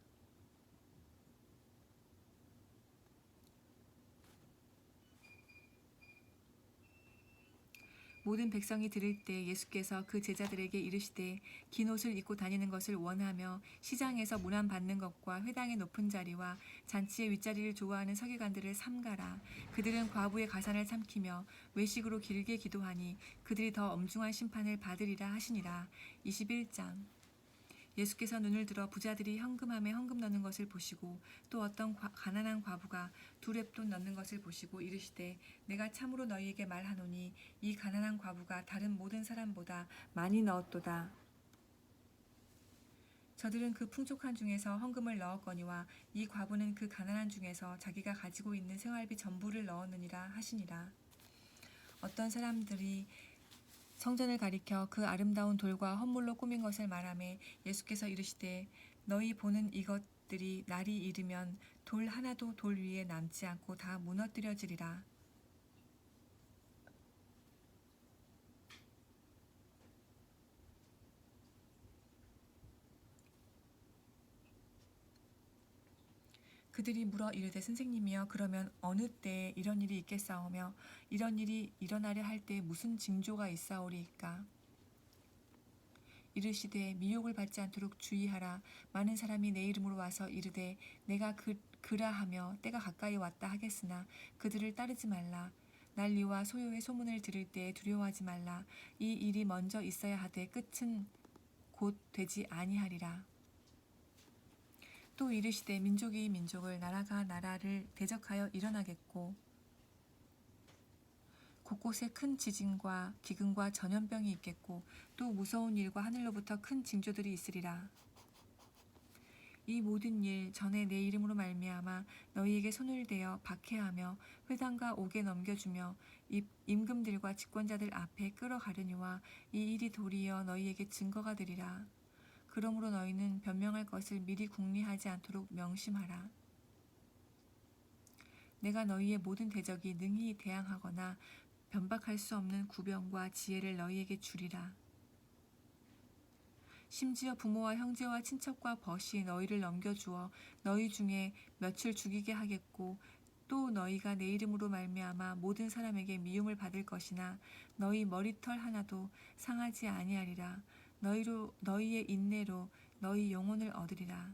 모든 백성이 들을 때 예수께서 그 제자들에게 이르시되 긴 옷을 입고 다니는 것을 원하며 시장에서 문안받는 것과 회당의 높은 자리와 잔치의 윗자리를 좋아하는 서기관들을 삼가라. 그들은 과부의 가산을 삼키며 외식으로 길게 기도하니 그들이 더 엄중한 심판을 받으리라 하시니라. 21장. 예수께서 눈을 들어 부자들이 헌금함에 헌금 넣는 것을 보시고 또 어떤 가난한 과부가 2렙돈 넣는 것을 보시고 이르시되 내가 참으로 너희에게 말하노니 이 가난한 과부가 다른 모든 사람보다 많이 넣었도다. 저들은 그 풍족한 중에서 헌금을 넣었거니와 이 과부는 그 가난한 중에서 자기가 가지고 있는 생활비 전부를 넣었느니라 하시니라. 어떤 사람들이 성전을 가리켜 그 아름다운 돌과 헌물로 꾸민 것을 말하며 예수께서 이르시되 너희 보는 이것들이 날이 이르면 돌 하나도 돌 위에 남지 않고 다 무너뜨려지리라. 그들이 물어 이르되 선생님이여 그러면 어느 때에 이런 일이 있겠사오며 이런 일이 일어나려 할 때에 무슨 징조가 있사오리이까? 이르시되 미혹을 받지 않도록 주의하라. 많은 사람이 내 이름으로 와서 이르되 내가 그라하며 때가 가까이 왔다 하겠으나 그들을 따르지 말라. 난리와 소요의 소문을 들을 때에 두려워하지 말라. 이 일이 먼저 있어야 하되 끝은 곧 되지 아니하리라. 또 이르시되 민족이 민족을 나라가 나라를 대적하여 일어나겠고 곳곳에 큰 지진과 기근과 전염병이 있겠고 또 무서운 일과 하늘로부터 큰 징조들이 있으리라. 이 모든 일 전에 내 이름으로 말미암아 너희에게 손을 대어 박해하며 회당과 옥에 넘겨주며 임금들과 집권자들 앞에 끌어가려니와 이 일이 도리어 너희에게 증거가 되리라. 그러므로 너희는 변명할 것을 미리 궁리하지 않도록 명심하라. 내가 너희의 모든 대적이 능히 대항하거나 변박할 수 없는 구병과 지혜를 너희에게 주리라. 심지어 부모와 형제와 친척과 벗이 너희를 넘겨주어 너희 중에 몇을 죽이게 하겠고 또 너희가 내 이름으로 말미암아 모든 사람에게 미움을 받을 것이나 너희 머리털 하나도 상하지 아니하리라. 너희의 인내로 너희 영혼을 얻으리라.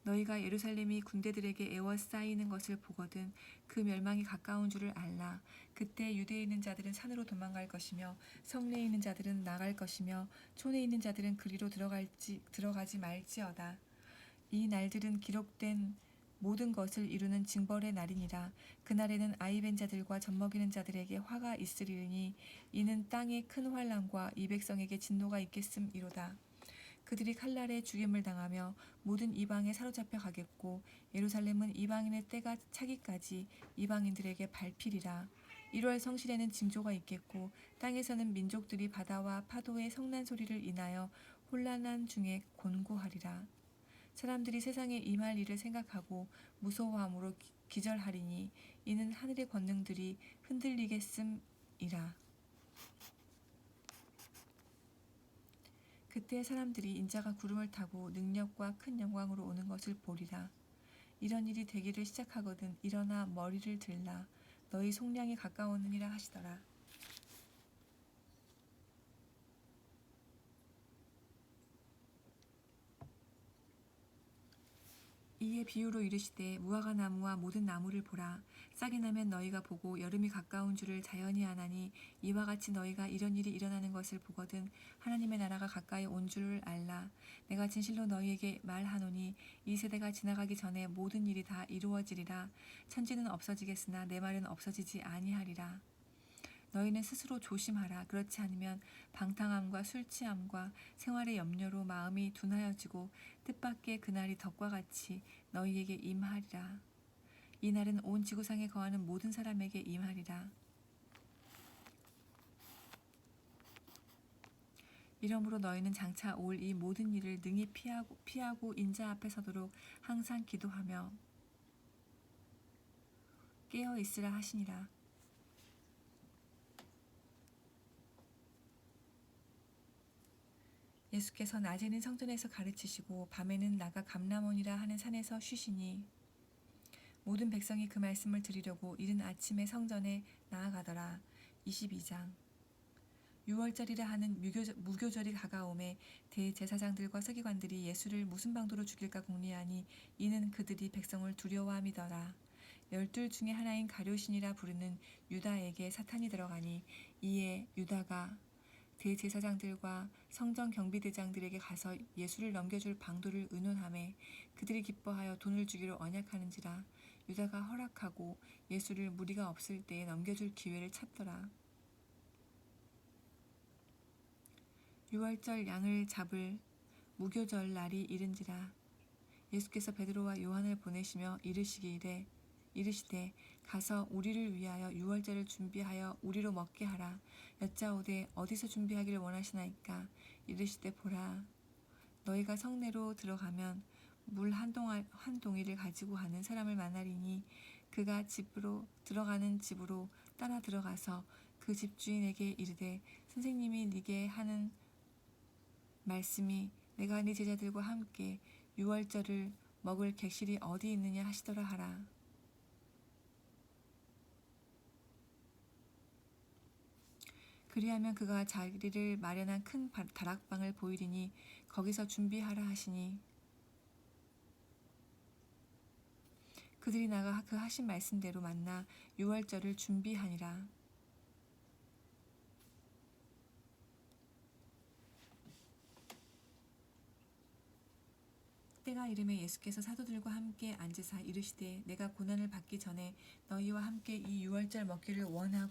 너희가 예루살렘이 군대들에게 에워싸이는 것을 보거든 그 멸망이 가까운 줄을 알라. 그때 유대에 있는 자들은 산으로 도망갈 것이며 성내에 있는 자들은 나갈 것이며 촌에 있는 자들은 그리로 들어가지 말지어다. 이 날들은 기록된 모든 것을 이루는 징벌의 날이니라. 그날에는 아이벤 자들과 젖먹이는 자들에게 화가 있으리니 이는 땅에 큰 환난과 이 백성에게 진노가 있겠음이로다. 그들이 칼날에 죽임을 당하며 모든 이방에 사로잡혀 가겠고 예루살렘은 이방인의 때가 차기까지 이방인들에게 밟히리라. 1월 성실에는 징조가 있겠고 땅에서는 민족들이 바다와 파도의 성난 소리를 인하여 혼란한 중에 곤고하리라. 사람들이 세상에 임할 일을 생각하고 무서워함으로 기절하리니 이는 하늘의 권능들이 흔들리겠음이라. 그때 사람들이 인자가 구름을 타고 능력과 큰 영광으로 오는 것을 보리라. 이런 일이 되기를 시작하거든 일어나 머리를 들라. 너희 속량이 가까웠느니라 하시더라. 이에 비유로 이르시되 무화과 나무와 모든 나무를 보라. 싹이 나면 너희가 보고 여름이 가까운 줄을 자연히 아나니 이와 같이 너희가 이런 일이 일어나는 것을 보거든 하나님의 나라가 가까이 온 줄을 알라. 내가 진실로 너희에게 말하노니 이 세대가 지나가기 전에 모든 일이 다 이루어지리라. 천지는 없어지겠으나 내 말은 없어지지 아니하리라. 너희는 스스로 조심하라. 그렇지 않으면 방탕함과 술취함과 생활의 염려로 마음이 둔하여지고 뜻밖의 그날이 덕과 같이 너희에게 임하리라. 이 날은 온 지구상에 거하는 모든 사람에게 임하리라. 이러므로 너희는 장차 올 이 모든 일을 능히 피하고 인자 앞에 서도록 항상 기도하며 깨어 있으라 하시니라. 예수께서 낮에는 성전에서 가르치시고 밤에는 나가 감람원이라 하는 산에서 쉬시니 모든 백성이 그 말씀을 들으려고 이른 아침에 성전에 나아가더라. 22장. 유월절이라 하는 무교절이 다가오매 대제사장들과 서기관들이 예수를 무슨 방도로 죽일까 궁리하니 이는 그들이 백성을 두려워함이더라. 12 중에 하나인 가룟신이라 부르는 유다에게 사탄이 들어가니 이에 유다가 대제사장들과 성전 경비대장들에게 가서 예수를 넘겨줄 방도를 의논하매 그들이 기뻐하여 돈을 주기로 언약하는지라. 유다가 허락하고 예수를 무리가 없을 때에 넘겨줄 기회를 찾더라. 유월절 양을 잡을 무교절 날이 이른지라. 예수께서 베드로와 요한을 보내시며 이르시되 가서 우리를 위하여 유월절을 준비하여 우리로 먹게 하라. 여짜오되 어디서 준비하기를 원하시나이까. 이르시되 보라, 너희가 성내로 들어가면 물 한 동이를 가지고 가는 사람을 만나리니 그가 들어가는 집으로 따라 들어가서 그 집주인에게 이르되 선생님이 네게 하는 말씀이 내가 네 제자들과 함께 유월절을 먹을 객실이 어디 있느냐 하시더라 하라. 그리하면 그가 자리를 마련한 큰 다락방을 보이리니 거기서 준비하라 하시니 그들이 나가 그 하신 말씀대로 만나 유월절을 준비하니라. 때가 이르매 예수께서 사도들과 함께 앉으사 이르시되 내가 고난을 받기 전에 너희와 함께 이 유월절 먹기를 원하였노라.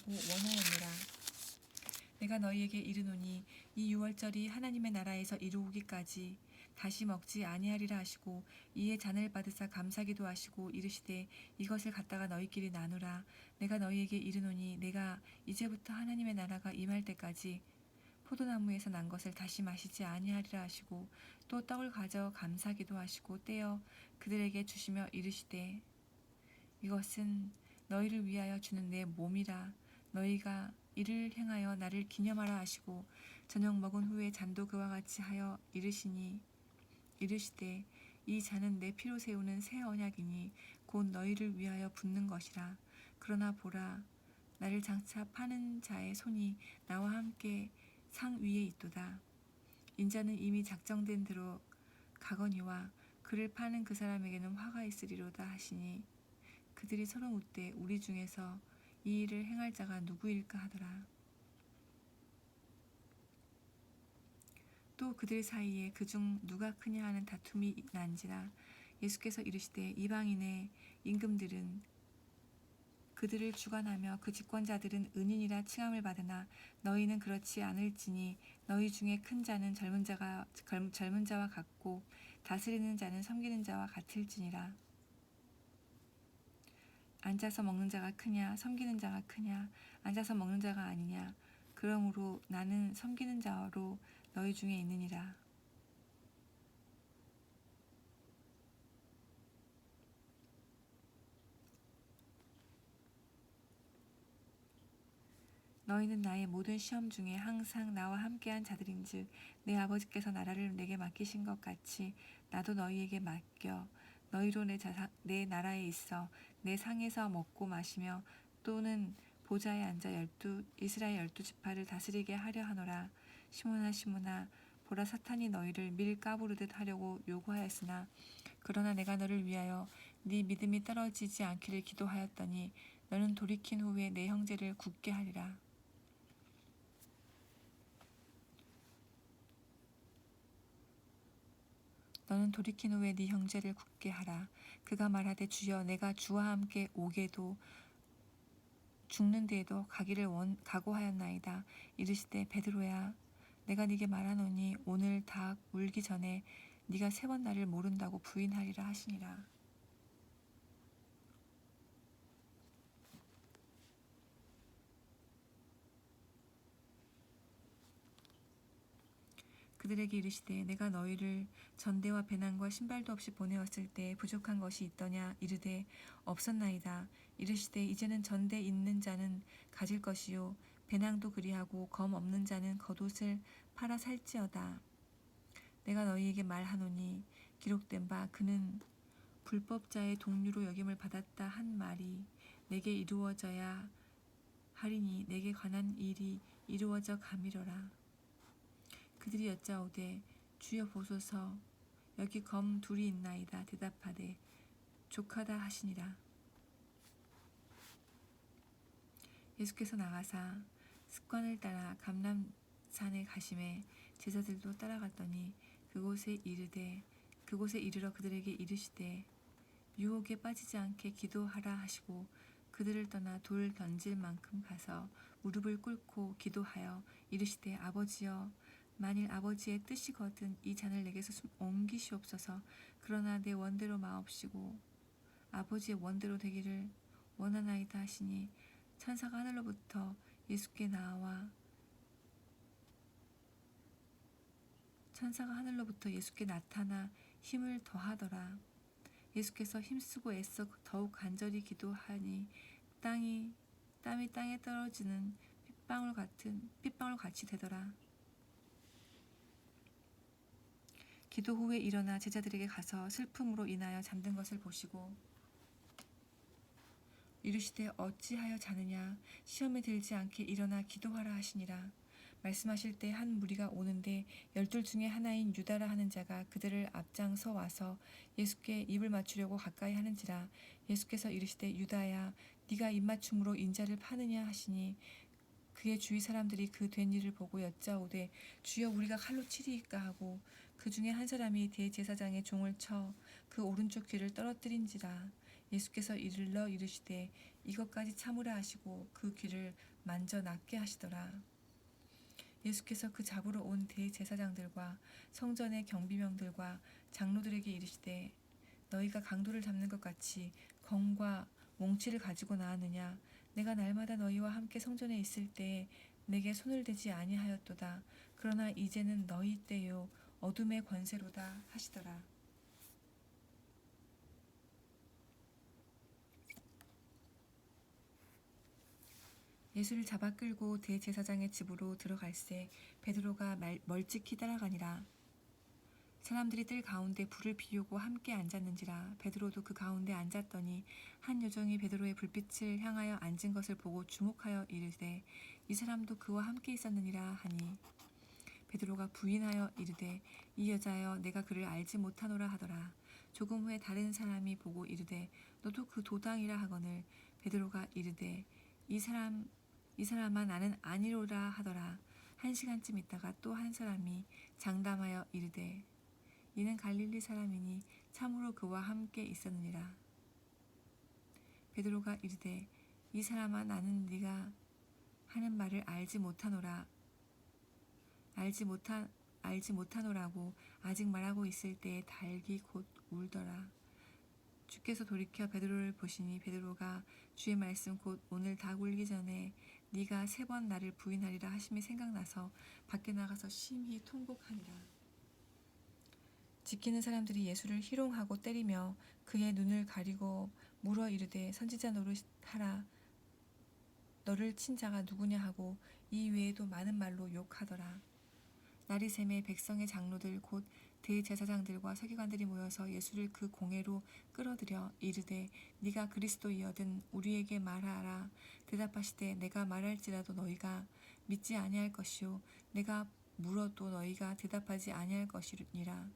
내가 너희에게 이르노니 이 유월절이 하나님의 나라에서 이루어지기까지 다시 먹지 아니하리라 하시고 이에 잔을 받으사 감사기도 하시고 이르시되 이것을 갖다가 너희끼리 나누라. 내가 너희에게 이르노니 내가 이제부터 하나님의 나라가 임할 때까지 포도나무에서 난 것을 다시 마시지 아니하리라 하시고 또 떡을 가져 감사기도 하시고 떼어 그들에게 주시며 이르시되 이것은 너희를 위하여 주는 내 몸이라. 너희가 이를 행하여 나를 기념하라 하시고 저녁 먹은 후에 잔도 그와 같이 하여 이르시되 이 잔은 내 피로 세우는 새 언약이니 곧 너희를 위하여 붓는 것이라. 그러나 보라, 나를 장차 파는 자의 손이 나와 함께 상 위에 있도다. 인자는 이미 작정된 대로 가거니와 그를 파는 그 사람에게는 화가 있으리로다 하시니 그들이 서로 묻되 우리 중에서 이 일을 행할 자가 누구일까 하더라. 또 그들 사이에 그중 누가 크냐 하는 다툼이 난지라. 예수께서 이르시되 이방인의 임금들은 그들을 주관하며 그 집권자들은 은인이라 칭함을 받으나 너희는 그렇지 않을지니 너희 중에 큰 자는 젊은 자와 같고 다스리는 자는 섬기는 자와 같을지니라. 앉아서 먹는 자가 크냐 섬기는 자가 크냐? 앉아서 먹는 자가 아니냐? 그러므로 나는 섬기는 자로 너희 중에 있느니라. 너희는 나의 모든 시험 중에 항상 나와 함께한 자들인즉 내 아버지께서 나라를 내게 맡기신 것 같이 나도 너희에게 맡겨 너희로 내 나라에 있어 내 상에서 먹고 마시며 또는 보좌에 앉아 이스라엘 12지파를 다스리게 하려 하노라. 시몬아 시몬아 보라 사탄이 너희를 밀 까부르듯 하려고 요구하였으나 그러나 내가 너를 위하여 네 믿음이 떨어지지 않기를 기도하였더니 너는 돌이킨 후에 내 형제를 굳게 하리라. 너는 돌이킨 후에 네 형제를 굳게 하라. 그가 말하되 주여 내가 주와 함께 오게도 죽는 데에도 가기를 각오하였나이다. 이르시되 베드로야 내가 네게 말하노니 오늘 닭 울기 전에 네가 3번 나를 모른다고 부인하리라 하시니라. 그들에게 이르시되 내가 너희를 전대와 배낭과 신발도 없이 보내었을 때 부족한 것이 있더냐 이르되 없었나이다. 이르시되 이제는 전대 있는 자는 가질 것이요 배낭도 그리하고 검 없는 자는 겉옷을 팔아 살지어다. 내가 너희에게 말하노니 기록된 바 그는 불법자의 동류로 여김을 받았다 한 말이 내게 이루어져야 하리니 내게 관한 일이 이루어져 가미러라. 그들이 여짜오되 주여 보소서 여기 검 둘이 있나이다. 대답하되 족하다 하시니라. 예수께서 나가사 습관을 따라 감람산에 가심에 제자들도 따라갔더니 그곳에 이르러 그들에게 이르시되 유혹에 빠지지 않게 기도하라 하시고 그들을 떠나 돌 던질 만큼 가서 무릎을 꿇고 기도하여 이르시되 아버지여 만일 아버지의 뜻이거든 이 잔을 내게서 옮기시옵소서. 그러나 내 원대로 마옵시고 아버지의 원대로 되기를 원하나이다 하시니 천사가 하늘로부터 예수께 나타나 힘을 더하더라. 예수께서 힘쓰고 애써 더욱 간절히 기도하니 땀이 땅에 떨어지는 핏방울 같이 되더라. 기도 후에 일어나 제자들에게 가서 슬픔으로 인하여 잠든 것을 보시고 이르시되 어찌하여 자느냐 시험에 들지 않게 일어나 기도하라 하시니라. 말씀하실 때 한 무리가 오는데 12 중에 하나인 유다라 하는 자가 그들을 앞장서 와서 예수께 입을 맞추려고 가까이 하는지라. 예수께서 이르시되 유다야 네가 입맞춤으로 인자를 파느냐 하시니 그의 주위 사람들이 그 된 일을 보고 여짜오되 주여 우리가 칼로 치리이까 하고 그 중에 한 사람이 대제사장의 종을 쳐 그 오른쪽 귀를 떨어뜨린지라. 예수께서 일러 이르시되 이것까지 참으라 하시고 그 귀를 만져 낫게 하시더라. 예수께서 그 잡으러 온 대제사장들과 성전의 경비병들과 장로들에게 이르시되 너희가 강도를 잡는 것 같이 검과 몽치를 가지고 나왔느냐? 내가 날마다 너희와 함께 성전에 있을 때에 내게 손을 대지 아니하였도다. 그러나 이제는 너희 때요 어둠의 권세로다 하시더라. 예수를 잡아 끌고 대제사장의 집으로 들어갈새 베드로가 멀찍이 따라가니라. 사람들이 뜰 가운데 불을 피우고 함께 앉았는지라. 베드로도 그 가운데 앉았더니 한 여종이 베드로의 불빛을 향하여 앉은 것을 보고 주목하여 이르되 이 사람도 그와 함께 있었느니라 하니 베드로가 부인하여 이르되 이 여자여 내가 그를 알지 못하노라 하더라. 조금 후에 다른 사람이 보고 이르되 너도 그 도당이라 하거늘 베드로가 이르되 이 사람아 나는 아니로라 하더라. 1시간쯤 있다가 또 한 사람이 장담하여 이르되 이는 갈릴리 사람이니 참으로 그와 함께 있었느니라. 베드로가 이르되 이 사람아 나는 네가 하는 말을 알지 못하노라고 아직 말하고 있을 때에 닭이 곧 울더라. 주께서 돌이켜 베드로를 보시니 베드로가 주의 말씀 곧 오늘 닭 울기 전에 네가 3번 나를 부인하리라 하심이 생각나서 밖에 나가서 심히 통곡하니라. 지키는 사람들이 예수를 희롱하고 때리며 그의 눈을 가리고 물어 이르되 선지자 노릇하라. 너를 친 자가 누구냐 하고 이 외에도 많은 말로 욕하더라. 날이 새매 백성의 장로들 곧 대제사장들과 서기관들이 모여서 예수를 그 공회로 끌어들여 이르되 네가 그리스도이거든 우리에게 말하라. 대답하시되 내가 말할지라도 너희가 믿지 아니할 것이요 내가 물어도 너희가 대답하지 아니할 것이니라.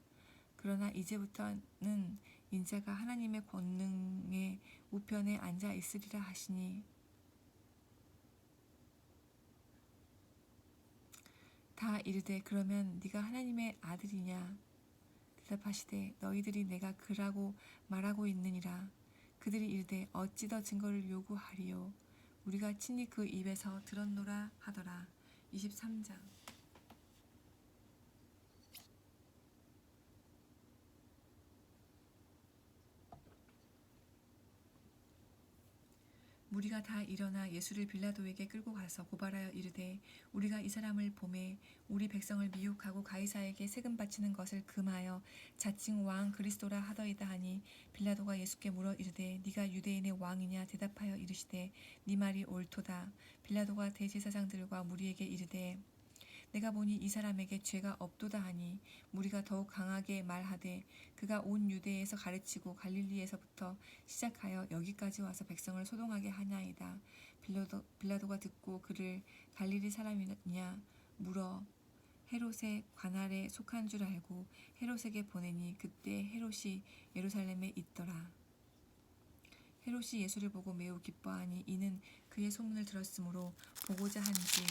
그러나 이제부터는 인자가 하나님의 권능의 우편에 앉아 있으리라 하시니 다 이르되 그러면 네가 하나님의 아들이냐? 대답하시되 너희들이 내가 그라고 말하고 있느니라. 그들이 이르되 어찌 더 증거를 요구하리요? 우리가 친히 그 입에서 들었노라 하더라. 23장. 무리가 다 일어나 예수를 빌라도에게 끌고 가서 고발하여 이르되 우리가 이 사람을 보매 우리 백성을 미혹하고 가이사에게 세금 바치는 것을 금하여 자칭 왕 그리스도라 하더이다 하니 빌라도가 예수께 물어 이르되 네가 유대인의 왕이냐? 대답하여 이르시되 네 말이 옳도다. 빌라도가 대제사장들과 무리에게 이르되 내가 보니 이 사람에게 죄가 없도다 하니 무리가 더욱 강하게 말하되 그가 온 유대에서 가르치고 갈릴리에서부터 시작하여 여기까지 와서 백성을 소동하게 하나이다. 빌라도가 듣고 그를 갈릴리 사람이냐 물어 헤롯의 관할에 속한 줄 알고 헤롯에게 보내니 그때 헤롯이 예루살렘에 있더라. 헤롯이 예수를 보고 매우 기뻐하니 이는 그의 소문을 들었으므로 보고자 한지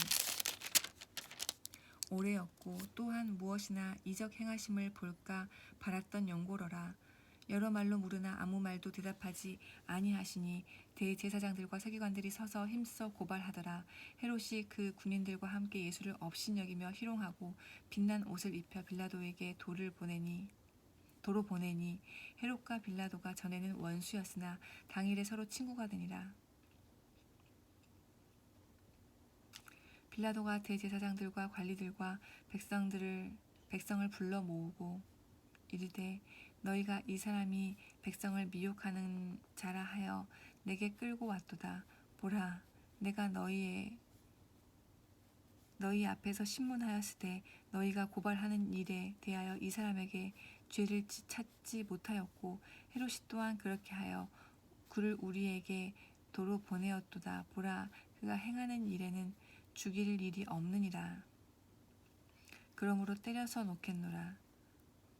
오래였고 또한 무엇이나 이적 행하심을 볼까 바랐던 연고로라. 여러 말로 물으나 아무 말도 대답하지 아니하시니 대제사장들과 서기관들이 서서 힘써 고발하더라. 헤롯이 그 군인들과 함께 예수를 업신여기며 희롱하고 빛난 옷을 입혀 빌라도에게 도로 보내니 헤롯과 빌라도가 전에는 원수였으나 당일에 서로 친구가 되니라. 빌라도가 대제사장들과 관리들과 백성을 불러 모으고 이르되 너희가 이 사람이 백성을 미혹하는 자라 하여 내게 끌고 왔도다. 보라, 내가 너희 앞에서 신문하였으되 너희가 고발하는 일에 대하여 이 사람에게 죄를 찾지 못하였고 헤롯이 또한 그렇게 하여 그를 우리에게 도로 보내었도다. 보라, 그가 행하는 일에는 죽일 일이 없느니라. 그러므로 때려서 놓겠노라.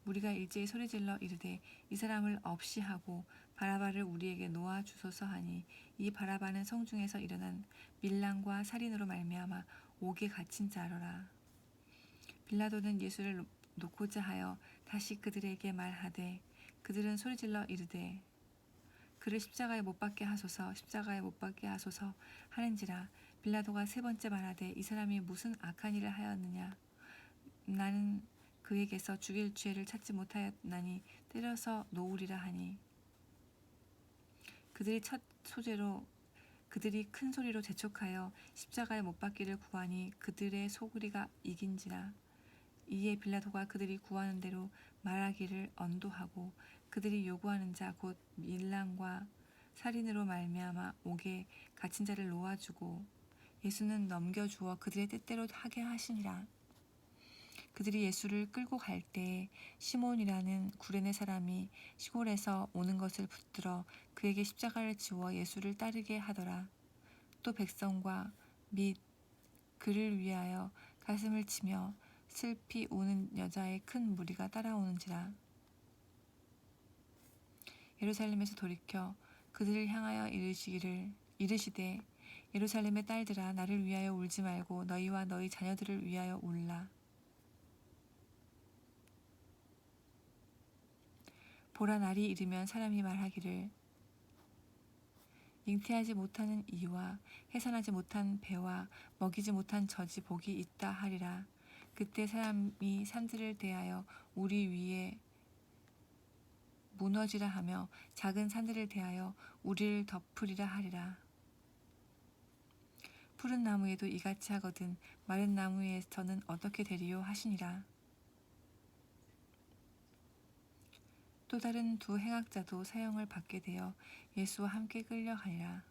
우리가 일제히 소리질러 이르되 이 사람을 없이 하고 바라바를 우리에게 놓아 주소서 하니 이 바라바는 성중에서 일어난 밀랑과 살인으로 말미암아 옥에 갇힌 자로라. 빌라도는 예수를 놓고자 하여 다시 그들에게 말하되 그들은 소리질러 이르되 그를 십자가에 못 박게 하소서 하는지라. 빌라도가 세 번째 말하되 이 사람이 무슨 악한 일을 하였느냐. 나는 그에게서 죽일 죄를 찾지 못하였나니 때려서 놓으리라 하니 그들이 큰 소리로 재촉하여 십자가에 못 박기를 구하니 그들의 소리가 이긴지라. 이에 빌라도가 그들이 구하는 대로 말하기를 언도하고 그들이 요구하는 자 곧 밀랑과 살인으로 말미암아 옥에 갇힌 자를 놓아주고 예수는 넘겨주어 그들의 뜻대로 하게 하시니라. 그들이 예수를 끌고 갈 때에 시몬이라는 구레네 사람이 시골에서 오는 것을 붙들어 그에게 십자가를 지워 예수를 따르게 하더라. 또 백성과 및 그를 위하여 가슴을 치며 슬피 우는 여자의 큰 무리가 따라오는지라. 예루살렘에서 돌이켜 그들을 향하여 이르시되 예루살렘의 딸들아 나를 위하여 울지 말고 너희와 너희 자녀들을 위하여 울라. 보라 날이 이르면 사람이 말하기를 잉태하지 못하는 이와 해산하지 못한 배와 먹이지 못한 젖이 복이 있다 하리라. 그때 사람이 산들을 대하여 우리 위에 무너지라 하며 작은 산들을 대하여 우리를 덮으리라 하리라. 푸른 나무에도 이같이 하거든 마른 나무에서는 어떻게 되리요 하시니라. 또 다른 두 행악자도 사형을 받게 되어 예수와 함께 끌려가니라.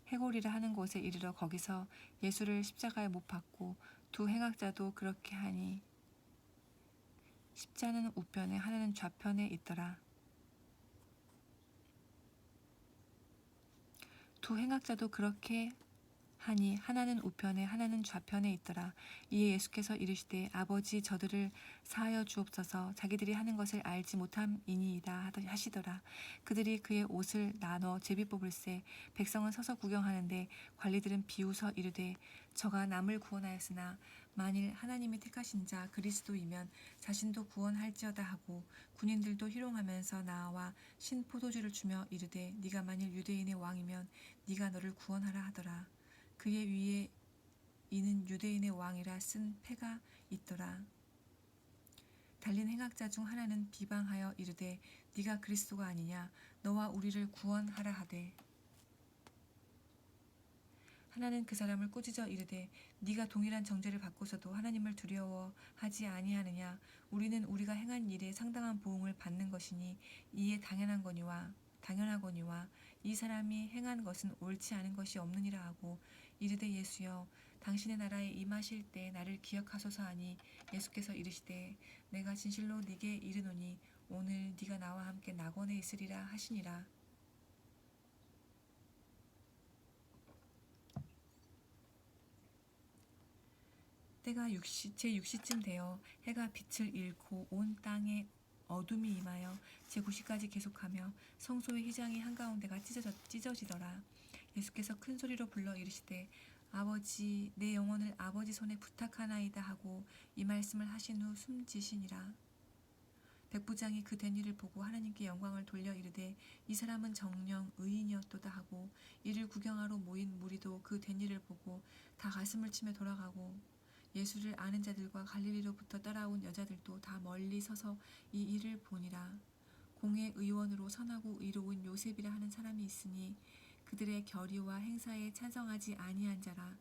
해골이라 하는 곳에 이르러 거기서 예수를 십자가에 못 박고 두 행악자도 그렇게 하니 십자는 우편에 하나는 좌편에 있더라. 두 행악자도 그렇게 하니 하나는 우편에 하나는 좌편에 있더라. 이에 예수께서 이르시되 아버지 저들을 사하여 주옵소서 자기들이 하는 것을 알지 못함이니이다 하시더라. 그들이 그의 옷을 나눠 제비 뽑을새 백성은 서서 구경하는데 관리들은 비웃어 이르되 저가 남을 구원하였으나 만일 하나님이 택하신 자 그리스도이면 자신도 구원할지어다 하고 군인들도 희롱하면서 나와 신 포도주를 주며 이르되 네가 만일 유대인의 왕이면 네가 너를 구원하라 하더라. 그의 위에 이는 유대인의 왕이라 쓴 패가 있더라. 달린 행악자 중 하나는 비방하여 이르되 네가 그리스도가 아니냐 너와 우리를 구원하라 하되 하나는 그 사람을 꾸짖어 이르되 네가 동일한 정죄를 받고서도 하나님을 두려워하지 아니하느냐 우리는 우리가 행한 일에 상당한 보응을 받는 것이니 이에 당연하거니와 이 사람이 행한 것은 옳지 않은 것이 없느니라 하고 이르되 예수여 당신의 나라에 임하실 때 나를 기억하소서 하니 예수께서 이르시되 내가 진실로 네게 이르노니 오늘 네가 나와 함께 낙원에 있으리라 하시니라. 때가 제6시쯤 되어 해가 빛을 잃고 온 땅에 어둠이 임하여 제9시까지 계속하며 성소의 휘장이 한가운데가 찢어지더라. 예수께서 큰 소리로 불러 이르시되 아버지 내 영혼을 아버지 손에 부탁하나이다 하고 이 말씀을 하신 후 숨지시니라. 백부장이 그 된 일을 보고 하나님께 영광을 돌려 이르되 이 사람은 정녕 의인이었도다 하고 이를 구경하러 모인 무리도 그 된 일을 보고 다 가슴을 치며 돌아가고 예수를 아는 자들과 갈릴리로부터 따라온 여자들도 다 멀리 서서 이 일을 보니라. 공회 의원으로 선하고 의로운 요셉이라 하는 사람이 있으니 그들의 결의와 행사에 찬성하지 아니한 자라.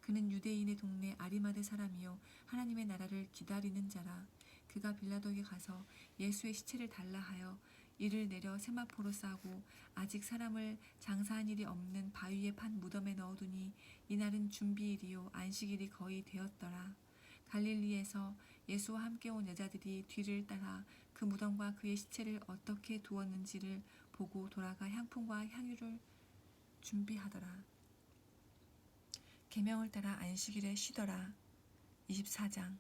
그는 유대인의 동네 아리마대 사람이요 하나님의 나라를 기다리는 자라. 그가 빌라도에게 가서 예수의 시체를 달라 하여 이를 내려 세마포로 싸고 아직 사람을 장사한 일이 없는 바위에 판 무덤에 넣어두니 이날은 준비일이요 안식일이 거의 되었더라. 갈릴리에서 예수와 함께 온 여자들이 뒤를 따라 그 무덤과 그의 시체를 어떻게 두었는지를 보고 돌아가 향품과 향유를 준비하더라. 계명을 따라 안식일에 쉬더라. 24장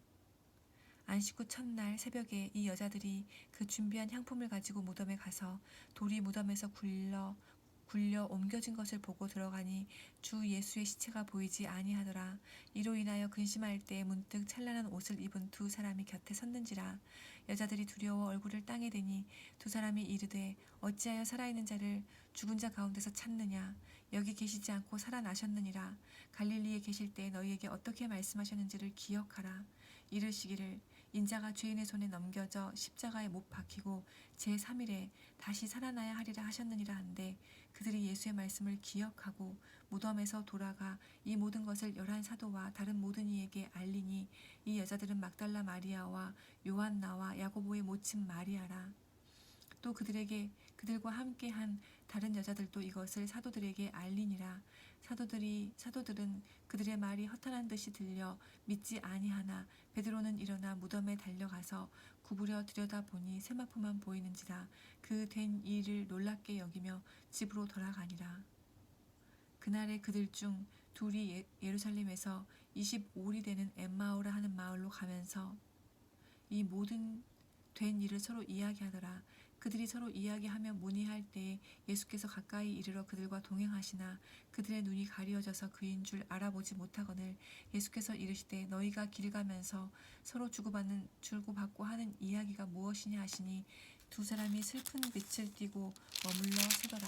안식 후 첫날 새벽에 이 여자들이 그 준비한 향품을 가지고 무덤에 가서 돌이 무덤에서 굴려 옮겨진 것을 보고 들어가니 주 예수의 시체가 보이지 아니하더라. 이로 인하여 근심할 때 문득 찬란한 옷을 입은 두 사람이 곁에 섰는지라. 여자들이 두려워 얼굴을 땅에 대니 두 사람이 이르되 어찌하여 살아있는 자를 죽은 자 가운데서 찾느냐. 여기 계시지 않고 살아나셨느니라. 갈릴리에 계실 때 너희에게 어떻게 말씀하셨는지를 기억하라. 이르시기를 인자가 죄인의 손에 넘겨져 십자가에 못 박히고 제3일에 다시 살아나야 하리라 하셨느니라 한데 그들이 예수의 말씀을 기억하고 무덤에서 돌아가 이 모든 것을 11사도와 다른 모든 이에게 알리니 이 여자들은 막달라 마리아와 요한나와 야고보의 모친 마리아라. 또 그들과 함께한 다른 여자들도 이것을 사도들에게 알리니라. 사도들은 그들의 말이 허탄한 듯이 들려 믿지 아니하나 베드로는 일어나 무덤에 달려가서 구부려 들여다보니 세마포만 보이는지라. 그 된 일을 놀랍게 여기며 집으로 돌아가니라. 그날에 그들 중 둘이 예루살렘에서 25리 되는 엠마오라 하는 마을로 가면서 이 모든 된 일을 서로 이야기하더라. 그들이 서로 이야기하며 문의할 때에 예수께서 가까이 이르러 그들과 동행하시나 그들의 눈이 가리어져서 그인 줄 알아보지 못하거늘 예수께서 이르시되 너희가 길 가면서 서로 주고받고 하는 이야기가 무엇이냐 하시니 두 사람이 슬픈 빛을 띠고 머물러 서더라.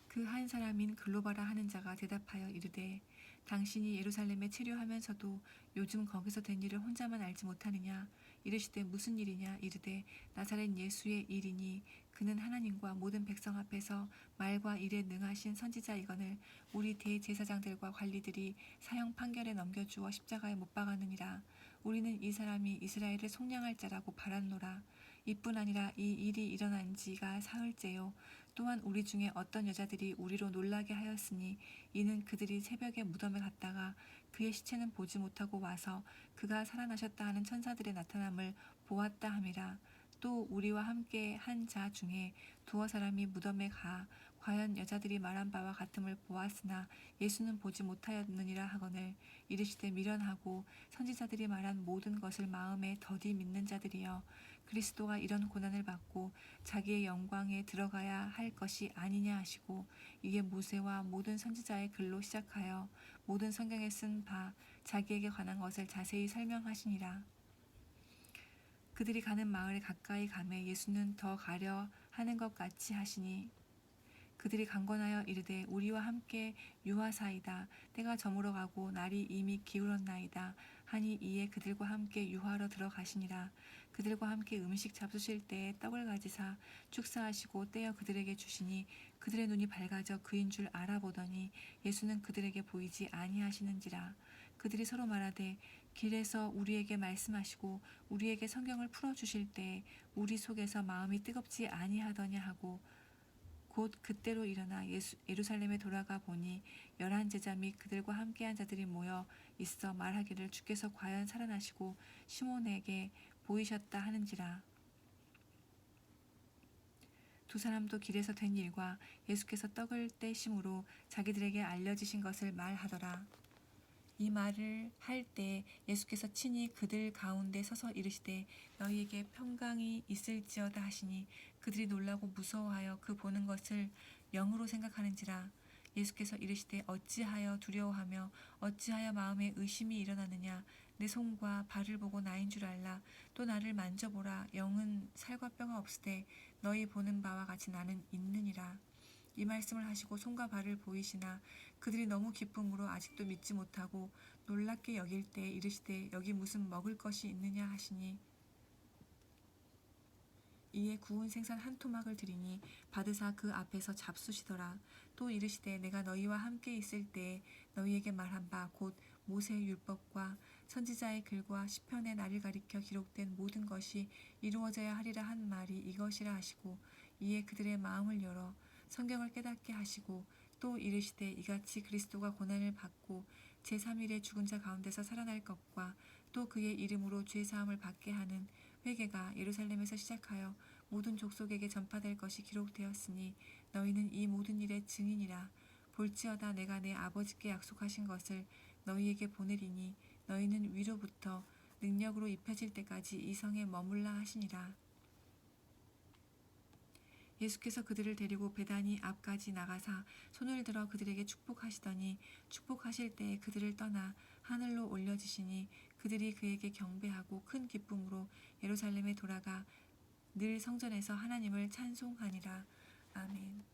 그 한 사람인 글로바라 하는 자가 대답하여 이르되 당신이 예루살렘에 체류하면서도 요즘 거기서 된 일을 혼자만 알지 못하느냐. 이르시되 무슨 일이냐. 이르되 나사렛 예수의 일이니 그는 하나님과 모든 백성 앞에서 말과 일에 능하신 선지자이거늘 우리 대제사장들과 관리들이 사형 판결에 넘겨주어 십자가에 못 박았느니라. 우리는 이 사람이 이스라엘을 속량할 자라고 바랐노라. 이뿐 아니라 이 일이 일어난 지가 사흘째요. 또한 우리 중에 어떤 여자들이 우리로 놀라게 하였으니 이는 그들이 새벽에 무덤에 갔다가 그의 시체는 보지 못하고 와서 그가 살아나셨다 하는 천사들의 나타남을 보았다 함이라. 또 우리와 함께 한 자 중에 두어 사람이 무덤에 가 과연 여자들이 말한 바와 같음을 보았으나 예수는 보지 못하였느니라 하거늘 이르시되 미련하고 선지자들이 말한 모든 것을 마음에 더디 믿는 자들이여 그리스도가 이런 고난을 받고 자기의 영광에 들어가야 할 것이 아니냐 하시고 이게 모세와 모든 선지자의 글로 시작하여 모든 성경에 쓴 바 자기에게 관한 것을 자세히 설명하시니라. 그들이 가는 마을에 가까이 가매 예수는 더 가려 하는 것 같이 하시니 그들이 강권하여 이르되 우리와 함께 유하사이다. 때가 저물어 가고 날이 이미 기울었나이다. 하니 이에 그들과 함께 유하러 들어가시니라. 그들과 함께 음식 잡수실 때에 떡을 가지사 축사하시고 떼어 그들에게 주시니 그들의 눈이 밝아져 그인 줄 알아보더니 예수는 그들에게 보이지 아니하시는지라. 그들이 서로 말하되 길에서 우리에게 말씀하시고 우리에게 성경을 풀어주실 때에 우리 속에서 마음이 뜨겁지 아니하더냐 하고 곧 그때로 일어나 예루살렘에 돌아가 보니 11제자 및 그들과 함께한 자들이 모여 있어 말하기를 주께서 과연 살아나시고 시몬에게 보이셨다 하는지라. 두 사람도 길에서 된 일과 예수께서 떡을 떼심으로 자기들에게 알려지신 것을 말하더라. 이 말을 할 때 예수께서 친히 그들 가운데 서서 이르시되 너희에게 평강이 있을지어다 하시니 그들이 놀라고 무서워하여 그 보는 것을 영으로 생각하는지라. 예수께서 이르시되 어찌하여 두려워하며 어찌하여 마음에 의심이 일어나느냐. 내 손과 발을 보고 나인 줄 알라. 또 나를 만져보라. 영은 살과 뼈가 없으되 너희 보는 바와 같이 나는 있느니라. 이 말씀을 하시고 손과 발을 보이시나 그들이 너무 기쁨으로 아직도 믿지 못하고 놀랍게 여길 때 이르시되 여기 무슨 먹을 것이 있느냐 하시니 이에 구운 생선 한 토막을 드리니 받으사 그 앞에서 잡수시더라. 또 이르시되 내가 너희와 함께 있을 때에 너희에게 말한 바 곧 모세의 율법과 선지자의 글과 시편의 나를 가리켜 기록된 모든 것이 이루어져야 하리라 한 말이 이것이라 하시고 이에 그들의 마음을 열어 성경을 깨닫게 하시고 또 이르시되 이같이 그리스도가 고난을 받고 제3일에 죽은 자 가운데서 살아날 것과 또 그의 이름으로 죄사함을 받게 하는 회개가 예루살렘에서 시작하여 모든 족속에게 전파될 것이 기록되었으니 너희는 이 모든 일의 증인이라. 볼지어다 내가 내 아버지께 약속하신 것을 너희에게 보내리니 너희는 위로부터 능력으로 입혀질 때까지 이 성에 머물라 하시니라. 예수께서 그들을 데리고 베다니 앞까지 나가사 손을 들어 그들에게 축복하시더니 축복하실 때에 그들을 떠나 하늘로 올려지시니 그들이 그에게 경배하고 큰 기쁨으로 예루살렘에 돌아가 늘 성전에서 하나님을 찬송하니라. 아멘.